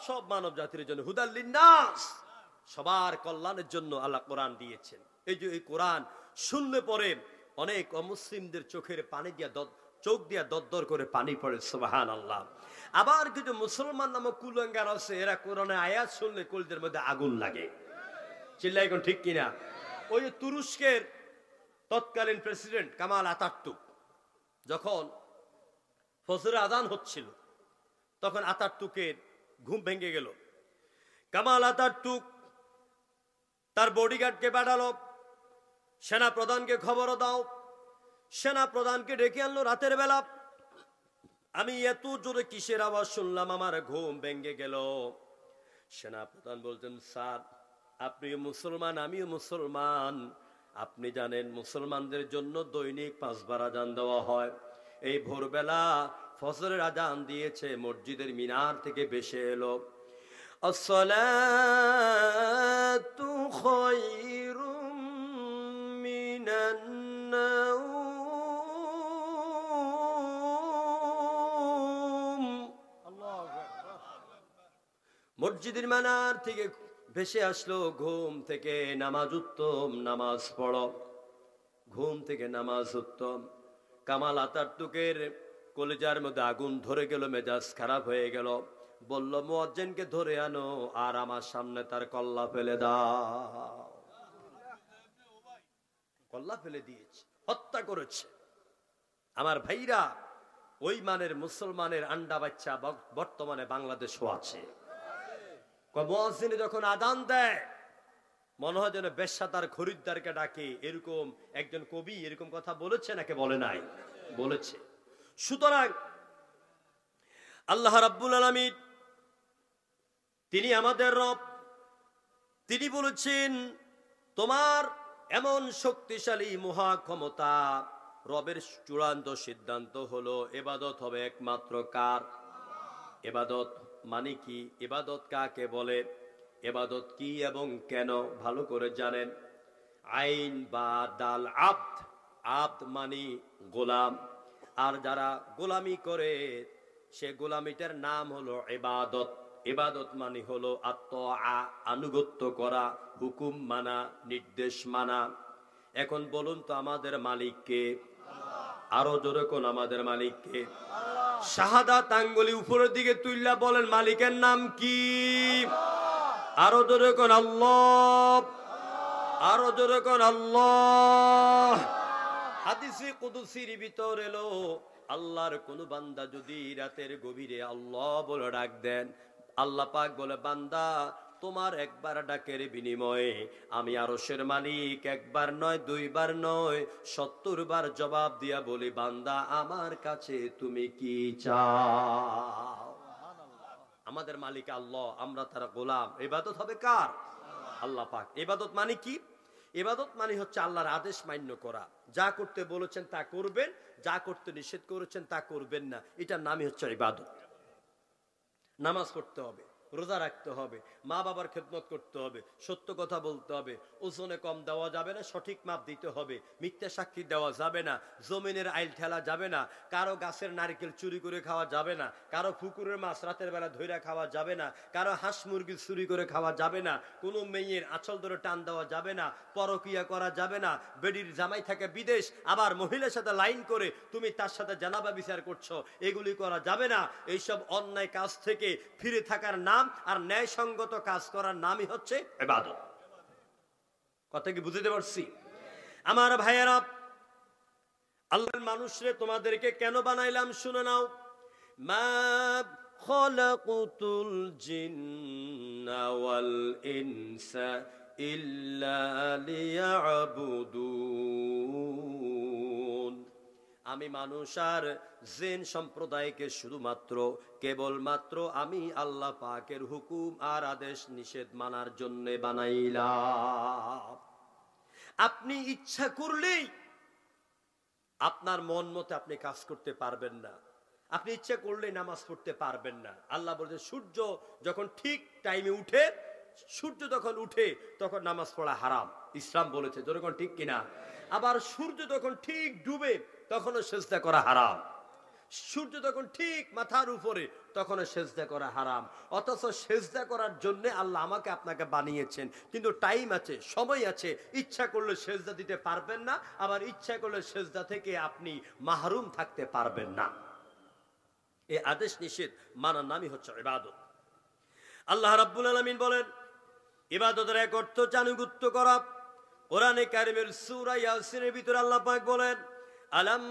সব মানব জাতির জন্য, হুদাল লিন্নাস। সবার কল্যাণের জন্য আল্লাহ কোরআন দিয়েছেন। এই যে এই কোরআন শুনলে পরে অনেক অমুসলিমদের চোখের পানি দিয়া চোখ দিয়া দরদর করে পানি পড়ে, সুবহানাল্লাহ। আবার কিছু মুসলমান নামক কুলাঙ্গার আছে, এরা কোরআনের আয়াত শুনলে কলিজার মধ্যে আগুন লাগে। চিল্লাই এখন ঠিক কিনা? ওই যে তুরস্কের তৎকালীন প্রেসিডেন্ট কামাল আতাতুর্ক যখন ফজরের আযান হচ্ছিল, তখন আতাতুর্কের ঘুম ভেঙে গেল। কামাল আতাতুর্ক তার বডিগার্ডকে পাঠালো, সেনা প্রধানকে খবর দাও। সেনা প্রধানকে ডেকে আনলো রাতের বেলা। আমি এত জোরে কিসের আওয়াজ শুনলাম, আমার ঘুম ভেঙে গেল। সেনা প্রধান বলছেন, স্যার আপনিও মুসলমান, আমিও মুসলমান। আপনি জানেন মুসলমানদের জন্য দৈনিক 5 বার আযান দেওয়া হয়। এই ভোরবেলা ফজরের আযান দিয়েছে, মসজিদের মিনার থেকে ভেসে এলো, আসসালাতু খায়রুম মিনান নাওম। মসজিদের মিনার থেকে ভেসে আসলো, ঘুম থেকে নামাজ উত্তম, নামাজ পড়ো, ঘুম থেকে নামাজ উত্তম। কামাল আতাতুর্কের কলিজার মধ্যে আগুন ধরে গেল, মেজাজ খারাপ হয়ে গেল। বলল, মুয়াজ্জিনকে ধরে আনো আর আমার সামনে তার কল্লা ফেলে দাও। কল্লা ফেলে দিয়েছে, হত্যা করেছে। আমার ভাইরা, ওই মানের মুসলমানের আন্ডা বাচ্চা বর্তমানে বাংলাদেশও আছে। মুয়াজ্জিন যখন আযান দেয় মনে হয় যেন বেশ্যা তার খরিদ্দারকে ডাকে। এরকম একজন কবি এরকম কথা বলেছে নাকি বলে নাই? বলেছে। সুতরাং আল্লাহ রাব্বুল আলামিন তিনি আমাদের রব। তিনি বলেছেন, তোমার এমন শক্তিশালী মহা ক্ষমতা, রবের চূড়ান্ত সিদ্ধান্ত হলো ইবাদত হবে একমাত্র কার? ইবাদত মানে কি? ইবাদত কাকে বলে? ইবাদত কি এবং কেন ভালো করে জানেন। আইন বা দাল আব্দ, আব্দ মানে গোলাম, আর যারা গোলামি করে সে গোলামিটার নাম হলো ইবাদত। ইবাদত মানে হলো আত্মা, আনুগত্য করা, হুকুম মানা, নির্দেশ মানা। এখন বলুন তো আমাদের মালিক কে? আরো জোরে কোন আমাদের মালিক কে? শাহাদাত আঙ্গুলি উপরের দিকে তুইলা বলেন, মালিকের নাম কি? আরো জোরে কোন আল্লাহ, আরো জোরে কোন আল্লাহ। হাদিসে কুদসির ভিতর এলো, আল্লাহর কোন বান্দা যদি রাতের গভীরে আল্লাহ বলে ডাক দেন, আল্লাহ পাক বলে, বান্দা তোমার একবার ডাকের বিনিময়ে আমি আরশের মালিক একবার নয়, 2 বার নয়, 70 বার জবাব দিয়া বলি, বান্দা আমার কাছে তুমি কি চাও? আমাদের মালিক আল্লাহ, আমরা তারা গোলাম। ইবাদত হবে কার? আল্লাহ পাক। ইবাদত মানে কি? ইবাদত মানে হচ্ছে আল্লাহর আদেশ মান্য করা। যা করতে বলেছেন তা করবেন, যা করতে নিষেধ করেছেন তা করবেন না। এটার নামই হচ্ছে ইবাদত। নামাজ পড়তে হবে, রোজা রাখতে হবে, মা বাবার খেদমত করতে হবে, সত্য কথা বলতে হবে, ওজনে কম দেওয়া যাবে না, সঠিক মাপ দিতে হবে, মিথ্যা সাক্ষী দেওয়া যাবে না, জমিনের আইল ঠেলা যাবে না, কারো গাছের নারকেল চুরি করে খাওয়া যাবে না, কারো পুকুরের মাছ রাতের বেলা ধইরা খাওয়া যাবে না, কারো হাঁস মুরগি চুরি করে খাওয়া যাবে না, কোনো মেয়ের আঁচল ধরে টান দেওয়া যাবে না, পরকিয়া করা যাবে না, বেডির জামাই থাকে বিদেশ, আবার মহিলার সাথে লাইন করে তুমি তার সাথে জানাবা বিচার করছো, এগুলি করা যাবে না। এইসব অন্যায় কাজ থেকে ফিরে থাকার নাম আর ন্যায়সঙ্গত কাজ করার নামই হচ্ছে ইবাদত। কথা কি বুঝতে পারছি? আমার ভাইয়েরা, আল্লাহর মানুষরে তোমাদেরকে কেন বানাইলাম শুনে নাও। মা খালাকুতুল জিন্না ওয়াল ইনসা ইল্লা লিয়াবুদুন। আমি মানুষ আর জিন সম্প্রদায়কে শুধুমাত্র কেবলমাত্র আমি আল্লাহ পাকের হুকুম আর আদেশ নিষেধ মানার জন্য বানাইলাম। আপনি ইচ্ছা করলেই আপনার মন মতে আপনি কাজ করতে পারবেন না, আপনি ইচ্ছা করলেই নামাজ পড়তে পারবেন না। আল্লাহ বলছে, সূর্য যখন ঠিক টাইমে উঠে, সূর্য যখন উঠে তখন নামাজ পড়া হারাম। ইসলাম বলেছে, যখন ঠিক কিনা? আবার সূর্য যখন ঠিক ডুবে তখনও সিজদা করা হারাম। সূর্য যখন ঠিক মাথার উপরে, তখন সেজদা করা হারাম। অথচ সেজদা করার জন্য আল্লাহ আমাকে আপনাকে বানিয়েছেন, কিন্তু টাইম আছে, সময় আছে। ইচ্ছা করলে সেজদা দিতে পারবেন না, আবার ইচ্ছা করলে সেজদা থেকে আপনি মাহরুম থাকতে পারবেন না। এই আদেশ নিষেধ মানার নামই হচ্ছে ইবাদত। আল্লাহ রাব্বুল আলামিন বলেন, ইবাদতের এক অর্থ আনুগত্য করা। কোরআনে কারিমের সূরা ইয়াসিনের ভিতরে আল্লাহ পাক বলেন, আলাম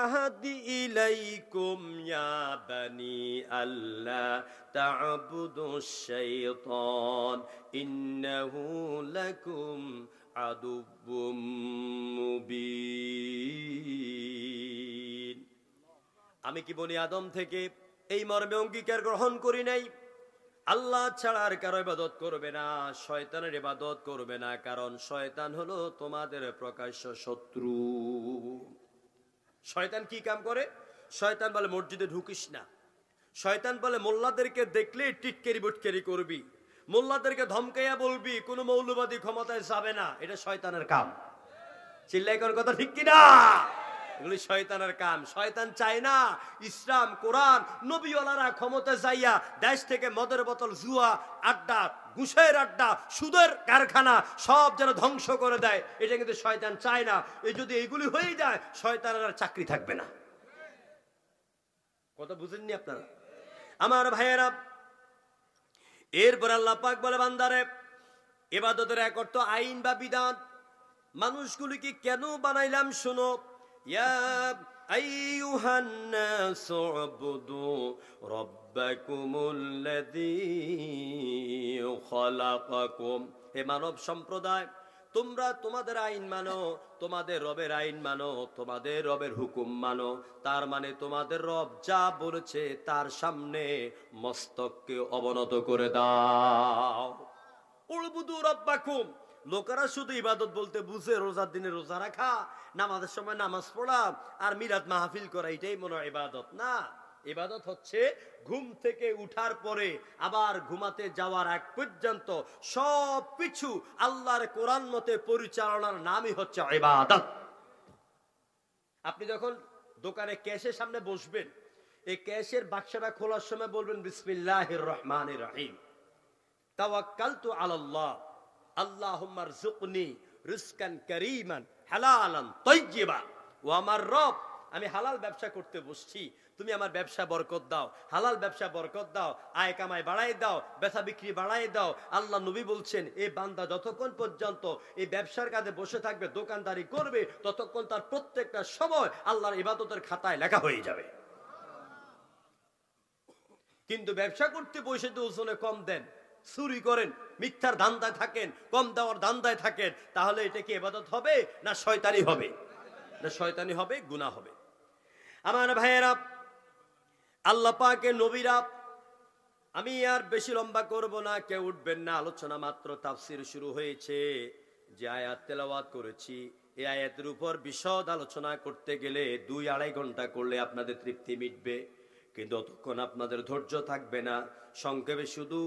আহাদি ইলাইকুম ইয়া বানি আল্লাহ তা'বুদুশ শাইতান ইন্নাহু লাকুম আদুব্বুম মুবিন। আমি কি বনি আদম থেকে এই মর্মে অঙ্গীকার গ্রহণ করি নাই, আল্লাহ ছাড়া আর কারো ইবাদত করবে না, শয়তানের ইবাদত করবে না, কারণ শয়তান হলো তোমাদের প্রকাশ্য শত্রু। শয়তান কি কাম করে? শয়তান বলে মসজিদে ঢুকিস না, শয়তান বলে মোল্লাদেরকে দেখলে টিটকেরি বুটকেরি করবি, মোল্লাদেরকে ধমকাইয়া বলবি কোন মৌলবাদী ক্ষমতায় যাবে না। এটা শয়তানের কাম। চিল্লাই কোন কথা ঠিক কিনা? এগুলি শয়তানের কাম। শয়তান চায় না ইসলাম, কোরআন, নবীওয়ালারা ক্ষমতা যাইয়া দেশ থেকে মদের বোতল, জুয়া আড্ডা, ঘুষের আড্ডা, সুদের কারখানা সব যেন ধ্বংস করে দেয়। এটা কিন্তু শয়তান চায় না। এই যদি এইগুলি হয়ে যায়, শয়তানের আর চাকরি থাকবে না। কথা বুঝেননি আপনারা আমার ভাইয়েরা? এরপর আল্লাহ পাক বলে, বান্দারে, ইবাদতের এক অর্থ আইন বা বিধান। মানুষগুলিকে কেন বানাইলাম শোনো। ইয়া আইয়ুহান নাসু উবুদু রাব্বাকুমুল্লাযী খালাকাকুম। হে মানব সম্প্রদায়, তোমরা তোমাদের আইন মানো, তোমাদের রবের আইন মানো, তোমাদের রবের হুকুম মানো। তার মানে তোমাদের রব যা বলেছে তার সামনে মস্তককে অবনত করে দাও। উবুদু রাব্বাকুম। লোকেরা শুধু ইবাদত বলতে বুঝে রোজার দিনে রোজা রাখা, নামাজের সময় নামাজ পড়া আর মিলাদ মাহফিল করা, এটাই মনে হয় ইবাদত না। ইবাদত হচ্ছে ঘুম থেকে উঠার পরে আবার ঘুমাতে যাওয়ার আগ পর্যন্ত সব কিছু আল্লাহর কোরআন মতে পরিচালনার নামই হচ্ছে ইবাদত। আপনি যখন দোকানে ক্যাশের সামনে বসবেন, এই ক্যাশের বাক্সটা খোলার সময় বলবেন বিসমিল্লাহির রহমানির রহিম, তাওয়াক্কালতু আলাল্লাহ, আল্লাহুম্মা রযুকনি রিজকান কারীমান হালালান তাইয়্যিবা। ও আমার রব, আমি হালাল ব্যবসা করতে বসছি, তুমি আমার ব্যবসা বরকত দাও, হালাল ব্যবসা বরকত দাও, আয় কামাই বাড়াই দাও, বেচা বিক্রি বাড়াই দাও। আল্লাহ নবী বলছেন, এই বান্দা যতক্ষণ পর্যন্ত এই ব্যবসার কাজে বসে থাকবে, দোকানদারি করবে, ততক্ষণ তার প্রত্যেকটা সময় আল্লাহর ইবাদতের খাতায় লেখা হয়ে যাবে। কিন্তু ব্যবসা করতে বসে তো ওজনে কম দেন, চুরি করেন, মিথ্যার ধান্দায় থাকেন, কম দেওয়ার ধান্দায় থাকেন, তাহলে এটা কি ইবাদত হবে না শয়তানি হবে? না শয়তানি হবে, গুনাহ হবে। আমার ভাইয়েরা, আল্লাহ পাকের নবীরা, আমি আর বেশি লম্বা করব না, কেউ উঠবেন না, আলোচনা মাত্র তাফসীর শুরু হয়েছে। যে আয়াত তেলাওয়াত করেছি, এই আয়াতের উপর বিশদ আলোচনা করতে গেলে 2-2.5 ঘন্টা করলে আপনাদের তৃপ্তি মিটবে, কিন্তু অতক্ষণ আপনাদের ধৈর্য থাকবে না। সংক্ষেপে শুধু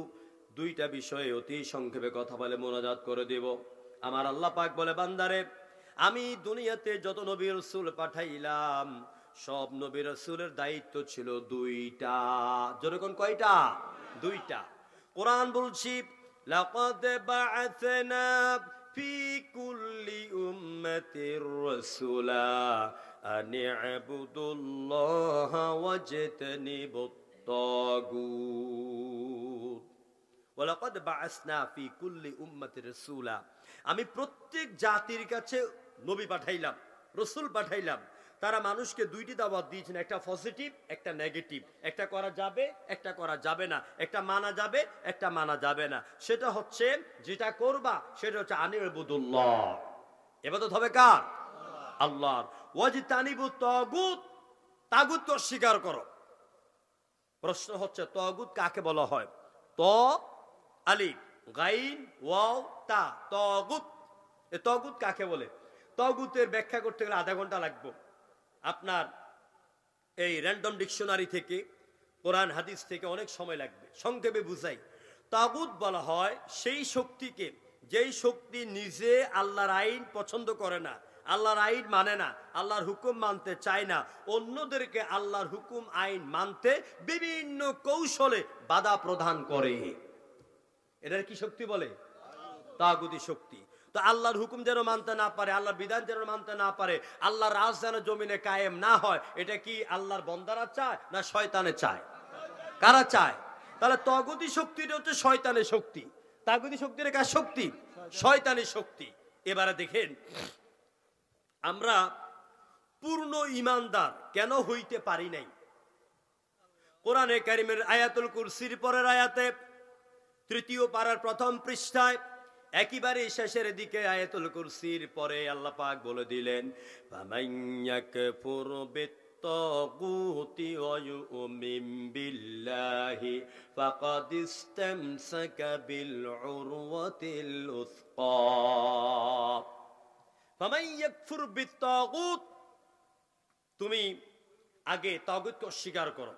2টা বিষয়ে অতি সংক্ষেপে কথা বলে মোনাজাত করে দেব। আমার আল্লাহ পাক বলে, বান্দারে, আমি দুনিয়াতে যত নবী রাসূল পাঠাইলাম, সব নবী রাসূলের দায়িত্ব ছিল 2টা। যেরকম কয়টা? 2টা। কোরআন বলছি, লাকাদ বা'আথনা ফি কুল্লি উম্মাতির রাসূলা আন ইবুদুল্লাহা ওয়াজতানিবুত তাগুত। ওয়ালাকাদ বা'আসনা ফি কুল্লি উম্মাতির রাসূলা। আমি প্রত্যেক জাতির কাছে নবী পাঠাইলাম, রাসূল পাঠাইলাম। তারা মানুষকে 2টি দাওয়াত দিয়েছেন, একটা পজিটিভ, একটা নেগেটিভ। একটা করা যাবে, একটা করা যাবে না, একটা মানা যাবে, একটা মানা যাবে না। সেটা হচ্ছে, যেটা করবা সেটা হচ্ছে আনিবুদুল্লাহ, ইবাদত হবে কার? আল্লাহর। ওয়াজতানিবুত তাগুত, তাগুতকে অস্বীকার করো। প্রশ্ন হচ্ছে, তাগুত কাকে বলা হয়? ত আলিফ গাইন ওয়াও তা, তাগুত। এই তাগুত কাকে বলে? তাগুতের ব্যাখ্যা করতে গেলে আধা ঘন্টা লাগবে। আপনার এই র্যান্ডম ডিকশনারি থেকে, কোরআন হাদিস থেকে অনেক সময় লাগবে। সংক্ষেপে বুঝাই, তাগুত বলা হয় সেই শক্তিকে, যেই শক্তি নিজে আল্লাহর আইন পছন্দ করে না, আল্লাহর আইন মানে না, আল্লাহর হুকুম মানতে চায় না, অন্যদেরকে আল্লাহর হুকুম আইন মানতে বিভিন্ন কৌশলে বাধা প্রদান করে, এটার কি শক্তি বলে? তাগুতি শক্তি। তো আল্লাহর হুকুম যেন মানতে না পারে, আল্লাহর বিধান যেন মানতে না পারে, আল্লাহর রাজ যেন জমিনে কায়েম না হয়, এটা কি আল্লাহর বান্দারা চায় না শয়তানে চায়? কারা চায়? তাহলে তাগুতি শক্তিটা হচ্ছে শয়তানের শক্তি। তাগুতি শক্তির কার শক্তি? শয়তানের শক্তি। এবারে দেখেন আমরা পূর্ণ ঈমানদার কেন হইতে পারি নাই? কোরআনে কারীমের আয়াতুল কুরসির পরের আয়াতে 3য় পারার 1ম পৃষ্ঠায় একেবারে শেষের দিকে আয়াতুল কুরসির পরে আল্লাহ পাক বলে দিলেন, ফামাইয়াকফুর বিত্তাগুতি ওয়া ইউমিন বিল্লাহি ফাকাদ ইসতামসাকা বিল উরওয়াতিল উসকা। ফামাইয়াকফুর বিত্তাগুত, তুমি আগে তাগুতকে অস্বীকার করো।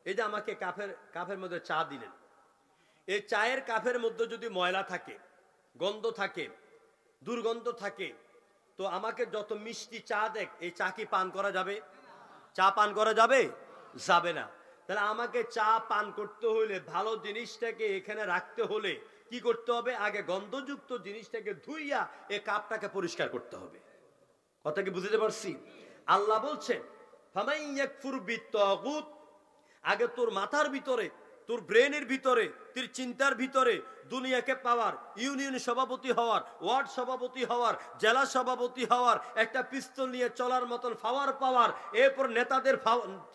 এই যে আমাকে কাফের মধ্যে চা দিলেন, এই চায়ের কাপের মধ্যে যদি ময়লা থাকে, গন্ধ থাকে, দুর্গন্ধ থাকে, তো আমাকে যত মিষ্টি চা দেখ, এই চা কি পান করা যাবে? চা পান করা যাবে? যাবে না। তাহলে আমাকে চা পান করতে হলে, ভালো জিনিসটাকে এখানে রাখতে হলে কি করতে হবে? আগে গন্ধযুক্ত জিনিসটাকে ধুইয়া এই কাপটাকে পরিষ্কার করতে হবে। কথা কি বুঝতে পারছি? আল্লাহ বলছেন ফামাইয়াকফুর বিত্তাগুত, আগে তোর মাথার ভিতরে, তোর ব্রেনের ভিতরে, তোর চিন্তার ভিতরে দুনিয়াকে পাওয়ার, ইউনিয়ন সভাপতি হওয়ার, ওয়ার্ড সভাপতি হওয়ার, জেলা সভাপতি হওয়ার, একটা পিস্তল নিয়ে চলার মতন পাওয়ার পাওয়ার, এরপর নেতাদের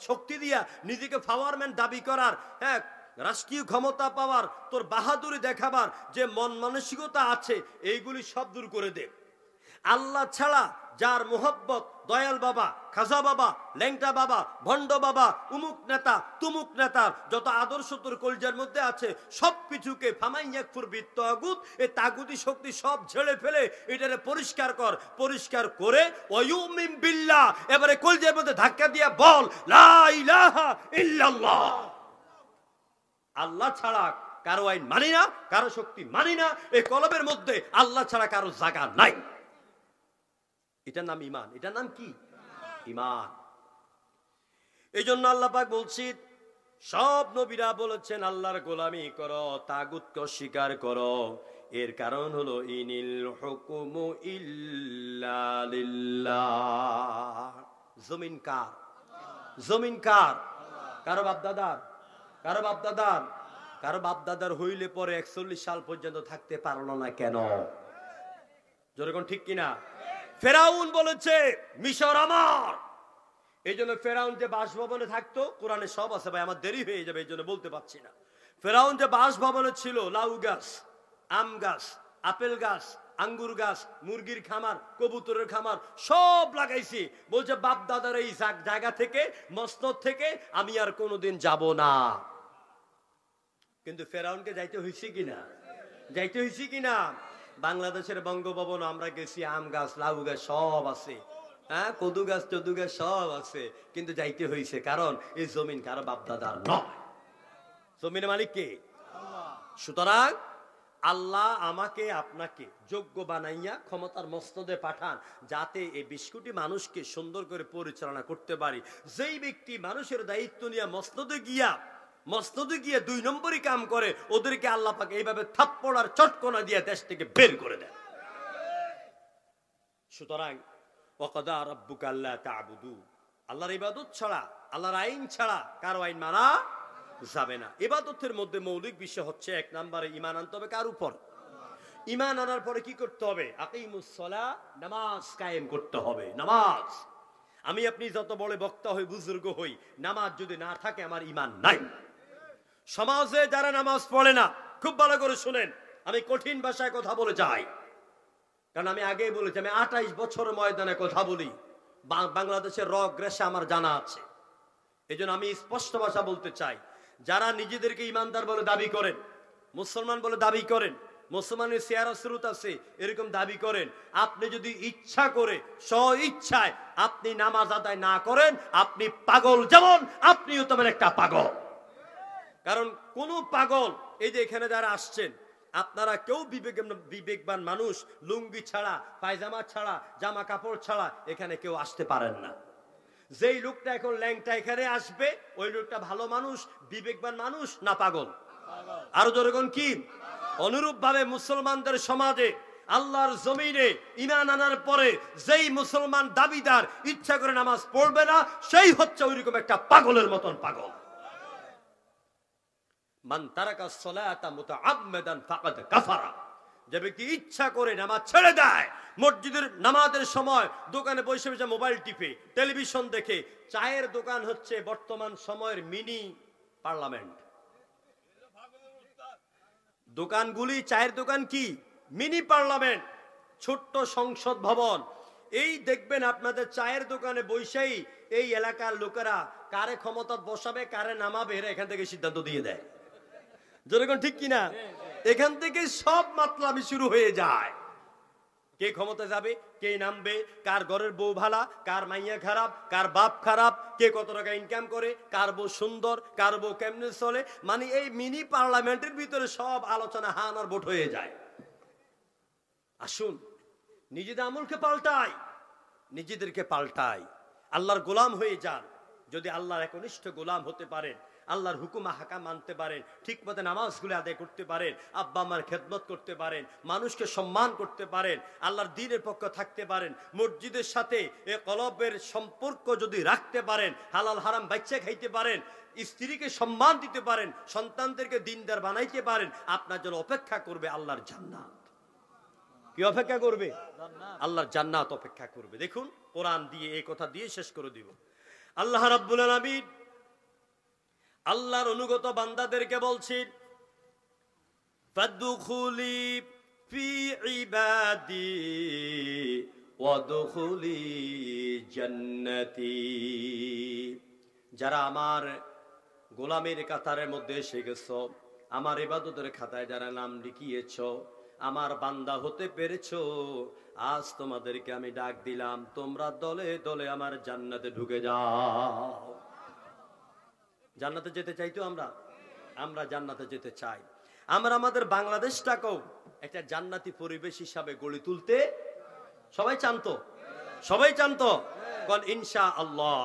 শক্তি দিয়া নিজেকে পাওয়ারম্যান দাবি করার, হ্যাঁ, রাষ্ট্রীয় ক্ষমতা পাওয়ার, তোর বাহাদুরি দেখাবার যে মন মানসিকতা আছে, এইগুলি সব দূর করে দে। আল্লাহ ছাড়া যার মোহব্বত, দয়াল বাবা, খাজা বাবা, ল্যাংটা বাবা, ভণ্ড বাবা, উমুক নেতা, তুমুক নেতার যত আদর্শ তোর কলজার মধ্যে আছে, সবকিছুকে ফামাইয়াকফুর বিত্তাগুত, এই তাগুতি শক্তি সব ঝেড়ে ফেলে এটারে পরিষ্কার কর। পরিষ্কার করে ওয়ায়ুমিন বিল্লাহ, এবারে কলজার মধ্যে ধাক্কা দিয়া বল লা ইলাহা ইল্লাল্লাহ। আল্লাহ ছাড়া কারো আইন মানি না, কারো শক্তি মানি না, এই কলবের মধ্যে আল্লাহ ছাড়া কারো জায়গা নাই। এটার নাম ঈমান। এটার নাম কি? ঈমান। এই জন্য আল্লাহ পাক বলছেন, সব নবীরা বলেছেন আল্লাহর গোলামি করো, তাগুতকে অস্বীকার করো। এর কারণ হলো ইনিল হুকুমু ইল্লা লিল্লাহ। জমিন কার? জমিন কার? কারো বাপদাদার? কারো বাপদাদার? কারো বাপদাদার হইলে পরে 41 সাল পর্যন্ত থাকতে পারলো না কেন? যেরকম ঠিক কিনা? ফেরাউন বলেছে মিশর আমার। এই জন্য ফেরাউন যে বাসভবনে থাকতো, কোরআনে সব আছে ভাই, আমার দেরি হয়ে যাবে এই জন্য বলতে পারছি না। ফেরাউন যে বাসভবনে ছিল, লাউ গাছ, আম গাছ, আপেল গাছ, আঙ্গুর গাছ, মুরগির খামার, কবুতরের খামার সব লাগাইছি। বলছে বাপ দাদার এই জায়গা থেকে, মসনদ থেকে আমি আর কোনোদিন যাব না। কিন্তু ফেরাউনকে যাইতে হয়েছে কিনা? যাইতে হয়েছে কিনা? বাংলাদেশের বঙ্গভবন আমরা গেছি, আম গাছ, লাউ গাছ সব আছে, হ্যাঁ, কদু গাছ, চদু গাছ সব আছে, কিন্তু যাইতে হয়েছে কারণ এই জমিন কারো বাপদাদার নয়, জমিনের মালিক কে? সুতরাং আল্লাহ আমাকে আপনাকে যোগ্য বানাইয়া ক্ষমতার মসনদে পাঠান, যাতে এই 20 কোটি মানুষকে সুন্দর করে পরিচালনা করতে পারি। যেই ব্যক্তি মানুষের দায়িত্ব নিয়ে মসনদে গিয়া 2 নম্বরই কাম করে, ওদেরকে আল্লাহ পাক এইভাবে থাপ্পড় আর চটকনা দিয়ে দেশ থেকে বের করে দেন। সুতরাং ওয়াকাদা রাব্বুকা আল্লা তা'বুদু, আল্লাহর ইবাদত ছাড়া, আল্লাহর আইন ছাড়া কারো আইন মানা যাবে না। ইবাদতের মধ্যে মৌলিক বিষয় হচ্ছে 1 নম্বরে ঈমান আনতে হবে কার উপর? ঈমান আনার পরে কি করতে হবে? আকিমুস সালাহ, নামাজ কায়েম করতে হবে। নামাজ, আমি আপনি যত বড় বক্তা হই, বুজুর্গ হই, নামাজ যদি না থাকে আমার ঈমান নাই। সমাজে যারা নামাজ পড়ে না, খুব ভালো করে শুনেন, আমি কঠিন ভাষায় কথা বলে যাই, কারণ আমি আগেই বলেছি আমি 28 বছর ময়দানে কথা বলি, বাংলাদেশের রগ রেশা আমার জানা আছে। এই জন্য আমি স্পষ্ট ভাষা বলতে চাই, যারা নিজেদেরকে ইমানদার বলে দাবি করেন, মুসলমান বলে দাবি করেন, মুসলমানের চেহারা স্রোত আছে এরকম দাবি করেন, আপনি যদি ইচ্ছা করে স্ব ইচ্ছায় আপনি নামাজ আদায় না করেন, আপনি পাগল, যেমন আপনিও তেমন একটা পাগল। কারণ কোন পাগল, এই যে এখানে যারা আসছেন, আপনারা কেউ বিবেকবান মানুষ লুঙ্গি ছাড়া, পায়জামা ছাড়া, জামা কাপড় ছাড়া এখানে কেউ আসতে পারেন না। যেই লোকটা এখন ল্যাংটা এখানে আসবে, ওই লোকটা ভালো মানুষ, বিবেকবান মানুষ না পাগল? আরো জনগণ কি? অনুরূপ ভাবে মুসলমানদের সমাজে আল্লাহর জমিনে ঈমান আনার পরে যেই মুসলমান দাবিদার ইচ্ছা করে নামাজ পড়বে না, সেই হচ্ছে ওইরকম একটা পাগলের মতন পাগল। মান তারাকা সলাতা মুতাআম্মিদান ফাকাদ কাফারা, যে ব্যক্তি ইচ্ছা করে নামাজ ছেড়ে দেয়, মসজিদের নামাজের সময় দোকানে বসে বসে মোবাইল টিপে, টেলিভিশন দেখে, চায়ের দোকান হচ্ছে বর্তমান সময়ের মিনি পার্লামেন্ট। দোকানগুলি, চায়ের দোকান কি মিনি পার্লামেন্ট, ছোট্ট সংসদ ভবন। এই দেখবেন আপনাদের চায়ের দোকানে বসেই এই এলাকার লোকেরা কারে ক্ষমতা বসাবে, কারে নামাবে, এরা এখান থেকে সিদ্ধান্ত দিয়ে দেয়। যেরকম ঠিক কিনা? এখান থেকে সব মাতলামি শুরু হয়ে যায়। কে ক্ষমতা যাবে, কে নামবে, কার ঘরের বউ ভালা, কার মাইয়া খারাপ, কার বাপ খারাপ, কে কত টাকা ইনকাম করে, কার বউ সুন্দর, কার বউ কেমনে চলে, মানে এই মিনি পার্লামেন্টের ভিতরে সব আলোচনা হান আর ভোট হয়ে যায়। আসুন নিজেদের আমলকে পাল্টাই, নিজেদেরকে পাল্টাই, আল্লাহর গোলাম হয়ে যান। যদি আল্লাহর একনিষ্ঠ গোলাম হতে পারেন, আল্লাহর হুকুম হাকাম মানতে পারেন, ঠিক মতো নামাজগুলো আদায় করতে পারেন, আব্বা আম্মার খেদমত করতে পারেন, মানুষকে সম্মান করতে পারেন, আল্লাহর দ্বীনের পক্ষে থাকতে পারেন, মসজিদের সাথে এ কলবের সম্পর্ক যদি রাখতে পারেন, হালাল হারাম বাচ্চা খাইতে পারেন, স্ত্রীকে সম্মান দিতে পারেন, সন্তানদেরকে দিনদার বানাইতে পারেন, আপনার জন্য অপেক্ষা করবে আল্লাহর জান্নাত। কি অপেক্ষা করবে? আল্লাহর জান্নাত অপেক্ষা করবে। দেখুন কোরআন দিয়ে এই কথা দিয়ে শেষ করে দিব। আল্লাহ রাব্বুল আলামিন আল্লাহর অনুগত বান্দাদেরকে বলছেন, ফাদখুলি ফি ইবাদি ওয়াদখুলি জান্নাতি। যারা আমার গোলামের কাতারের মধ্যে এসে গেছো, আমার ইবাদতের খাতায় যারা নাম লিখিয়েছো, আমার বান্দা হতে পেরেছো, আজ তোমাদেরকে আমি ডাক দিলাম, তোমরা দলে দলে আমার জান্নাতে ঢুকে যাও। জান্নাতে যেতে চাই তো আমরা জান্নাতে যেতে চাই। আমরা আমাদের বাংলাদেশটাকেও একটা জান্নাতি পরিবেশ হিসাবে গড়ে তুলতে সবাই চান্ত, সবাই চান্ত কোন ইনশাআল্লাহ।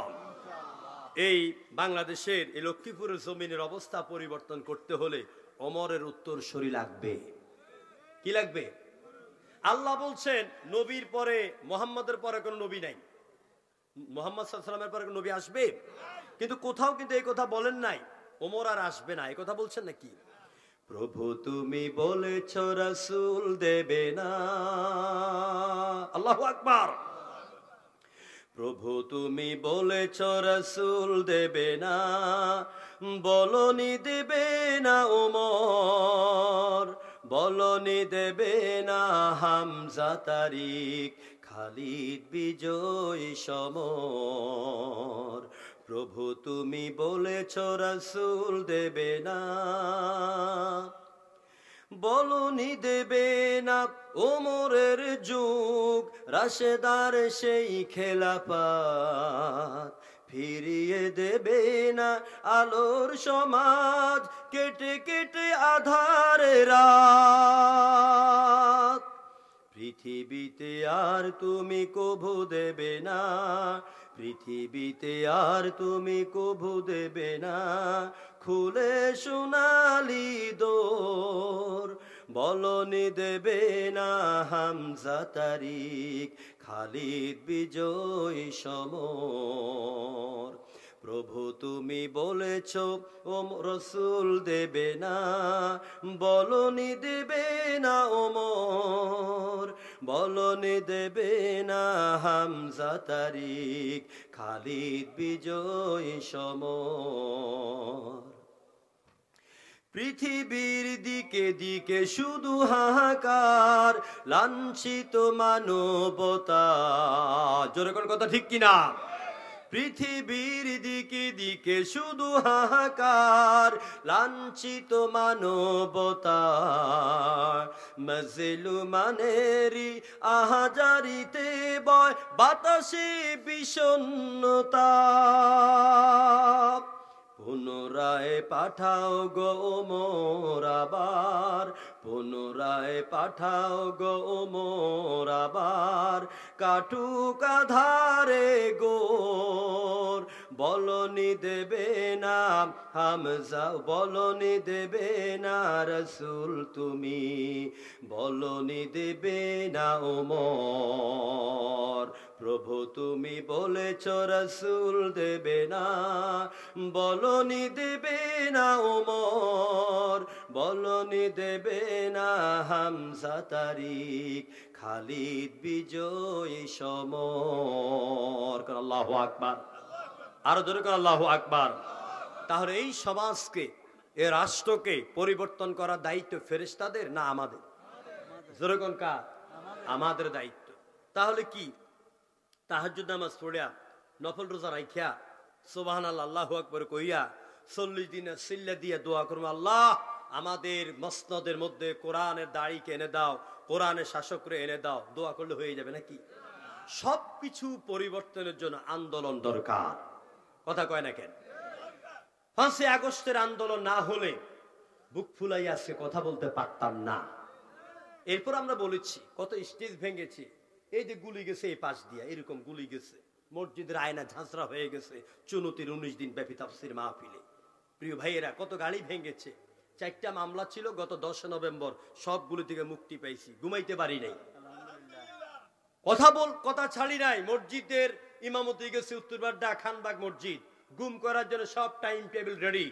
এই বাংলাদেশের এই লক্ষ্মীপুরের জমিনের অবস্থা পরিবর্তন করতে হলে ওমরের উত্তরসূরি লাগবে। কি লাগবে? আল্লাহ বলছেন নবীর পরে, মুহাম্মদের পরে কোন নবী নাই, মুহাম্মদ সাল্লাল্লাহু আলাইহি ওয়াসাল্লামের পরে কোন নবী আসবে? কিন্তু কোথাও কিন্তু এই কথা বলেন নাই ওমর আর আসবে না, এই কথা বলছেন নাকি? প্রভু তুমি বলেছ রাসূল দেবে না, আল্লাহু আকবার। প্রভু তুমি বলেছ রাসূল দেবে না, বলনি দেবে না ওমর, বলনি দেবে না হামজা তারিক, খালিদ বিজয় সমর। প্রভু তুমি বলেছ রাসূল দেবে না, বলনি দেবে না ওমরের যুগ, রাশেদার সেই খেলাফত, ফিরিয়ে দেবে না আলোর সমাজ, কেটে কেটে আধারে রাত। পৃথিবীতে আর তুমি কভু দেবে না, পৃথিবীতে আর তুমি কভু দেবে না, খুলে সোনালি দোর, বলনি দেবে না হামজা তারিক, খালিদ বিজয় সমর। প্রভু তুমি বলেছ ওমর রাসূল দেবে না, বলনি দেবে না ওমর, বলনি দেবে না হামজা তারিক, খালিদ বিজয় সমর। পৃথিবীর দিকে দিকে শুধু হাহাকার, লাঞ্ছিত মানবতা। জোরে কোন কথা ঠিক কিনা? পৃথিবীর দিকে দিকে শুধু হাহাকার, লাঞ্ছিত মানবতা। মাজলুমানেরি আহাজারিতে বয় বাতাসে বিষণ্ণতা। পুনরায় পাঠাও গো ওমর আবার, পুনরায় পাঠাও গো ওমর আবার কাটুক আধারে গোর। বলনি দেবে না হামজা, বলনি দেবে না রাসূল তুমি, বলনি দেবে না ওমর। প্রভু তুমি বলেছ রাসূল দেবে না, বলনি দেবে না ওমর, বলনি দেবে না হামজা তারিক, খালিদ বিজয়ী সমর। আল্লাহু আকবার, আরো জোরে করে আল্লাহু আকবার। তাহলে এই সমাজকে, এ রাষ্ট্রকে পরিবর্তন করার দায়িত্ব ফেরেশতাদের না আমাদের? জোরে কোন কার? আমাদের দায়িত্ব। তাহলে কি তাহাজ্জুদ নামাজ পড়িয়া নফল রোজা রাখিয়া সুবহানাল্লাহ আল্লাহু আকবার কইয়া 40 দিনে সিল্লা দিয়ে দোয়া করব, আল্লাহ আমাদের মসনদের মধ্যে কোরআনের দাড়িকে এনে দাও, কোরআনের শাসকরে এনে দাও, দোয়া করলে হয়ে যাবে নাকি? সবকিছু পরিবর্তনের জন্য আন্দোলন দরকার। কথা কয় না কেন? 5ই আগস্টের আন্দোলন না হলে বুক ফুলাইয়া আজকে কথা বলতে পারতাম না। এরপর আমরা বলেছি কত স্টেজ ভেঙেছি, এই যে গুলি গেছে এই পাশ দিয়া, এরকম গুলি গেছে, মসজিদের আয়না ঝাঁঝরা হয়ে গেছে 19 দিন ব্যাপী তাফসীর মাহফিলে। প্রিয় ভাইয়েরা, কত গাড়ি ভেঙেছে। 4টা মামলা ছিল, গত 10 নভেম্বর সবগুলো থেকে মুক্তি পাইছি, ঘুমাইতে পারি নাই, কথা ছাড়ি নাই। মসজিদের ইমামতি গেছে উত্তরবাড্ডা খানবাগ মসজিদ, গুম করার জন্য সব টাইম টেবিল রেডি।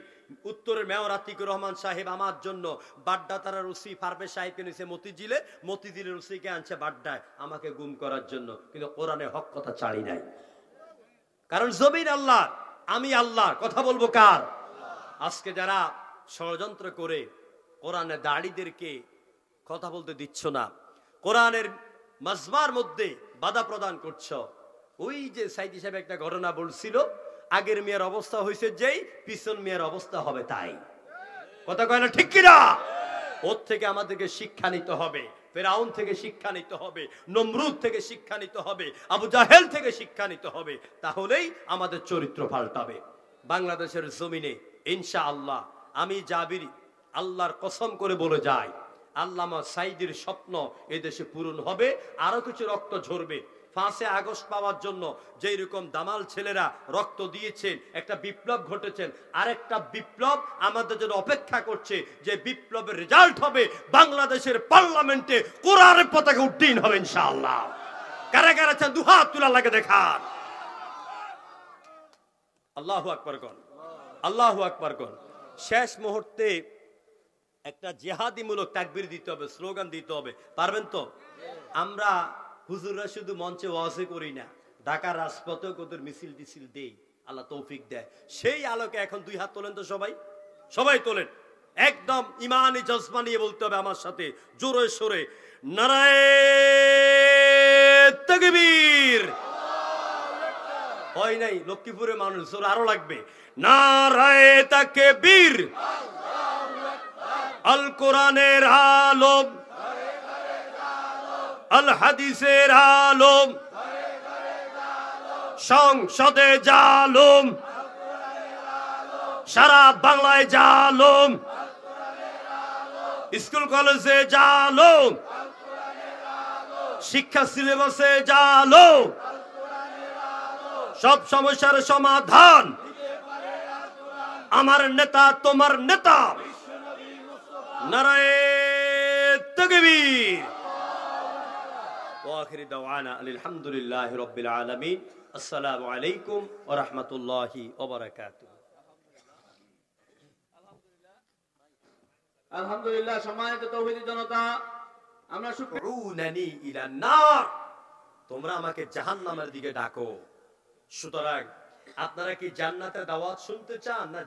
উত্তরের মেয়র আতিকুর রহমান সাহেব আমার জন্য বাড্ডা তারা রুসি ফারবে সাহেবকে নিয়েছে মতিঝিলে, মতিঝিলের রুসিকে আনছে বাড্ডায় আমাকে গুম করার জন্য। কিন্তু কোরআনে হক কথা ছাড়ি নাই, কারণ জমিন আল্লাহ, আমি আল্লাহ, কথা বলবো কার? আজকে যারা ষড়যন্ত্র করে কোরআনে দাড়িদেরকে কথা বলতে দিচ্ছ না, কোরআনের মাজমার মধ্যে বাধা প্রদান করছ, ওই যে সাইদি সাহেব একটা ঘটনা বলছিল, আগের মেয়ের অবস্থা হয়েছে যেই, পিছন মেয়ের অবস্থা হবে তাই। কথা কয় না ঠিক কিনা? ওর থেকে আমাদেরকে শিক্ষা নিতে হবে, ফেরাউন থেকে শিক্ষা নিতে হবে, নমরুদ থেকে শিক্ষা নিতে হবে, আবু জাহেল থেকে শিক্ষা নিতে হবে, তাহলেই আমাদের চরিত্র পাল্টাবে। বাংলাদেশের জমিনে ইনশাআল্লাহ আমি জাবিরি আল্লাহর কসম করে বলে যাই, আল্লামা সাইদির স্বপ্ন এদেশে পূরণ হবে, আরো কিছু রক্ত ঝরবে। 5ই আগস্ট পাওয়ার জন্য যেই রকম দামাল ছেলেরা রক্ত দিয়েছেন, একটা বিপ্লব ঘটেছেন, আরেকটা বিপ্লব আমাদের জন্য অপেক্ষা করছে, যে বিপ্লবের রেজাল্ট হবে বাংলাদেশের পার্লামেন্টে কোরআনের পতাকা উড্ডীন হবে ইনশাআল্লাহ। কারা কারা চান দুহাত তুলা লাগে দেখান। আল্লাহু আকবার কোন, আল্লাহু আকবার কোন। শেষ মুহূর্তে একটা জিহাদিমূলক তাকবীর দিতে হবে, স্লোগান দিতে হবে, পারবেন তো? আমরা হুজুররা শুধু মঞ্চে ওয়াজ করি না, ঢাকার রাজপথেও কত মিছিল টিছিল দেই, আল্লাহ তৌফিক দেয়। সেই আলোকে এখন 2 হাত তোলেন তো সবাই, সবাই তোলেন, একদম ইমানি জজবা নিয়ে বলতে হবে আমার সাথে জোরে সোরে, নারায়ে তাকবীর। হয় নাই লক্ষ্মীপুরের মানুষ, জোর আরো লাগবে, নারায়ে তাকবীর। আল কোরআনের আলম, আল হাদিসের আলম, সংসদে জালুম, সারা বাংলায় জালুম, স্কুল কলেজে জালুম, শিক্ষা সিলেবাসে জালুম, সব সমস্যার সমাধান আমার নেতা তোমার নেতা, নারায়ে তাকবীর। وآخر دعوانا الحمد لله رب العالمين السلام عليكم ورحمة الله وبركاته আলহামদুলিল্লাহ। সম্মানিত তাওহীদি জনতা, আমরা শুকরুনানি ইলান নার, তোমরা আমাকে জাহান্নামের দিকে ডাকো। সুতরাং আপনারা কি জান্নাতের দাওয়াত শুনতে চান না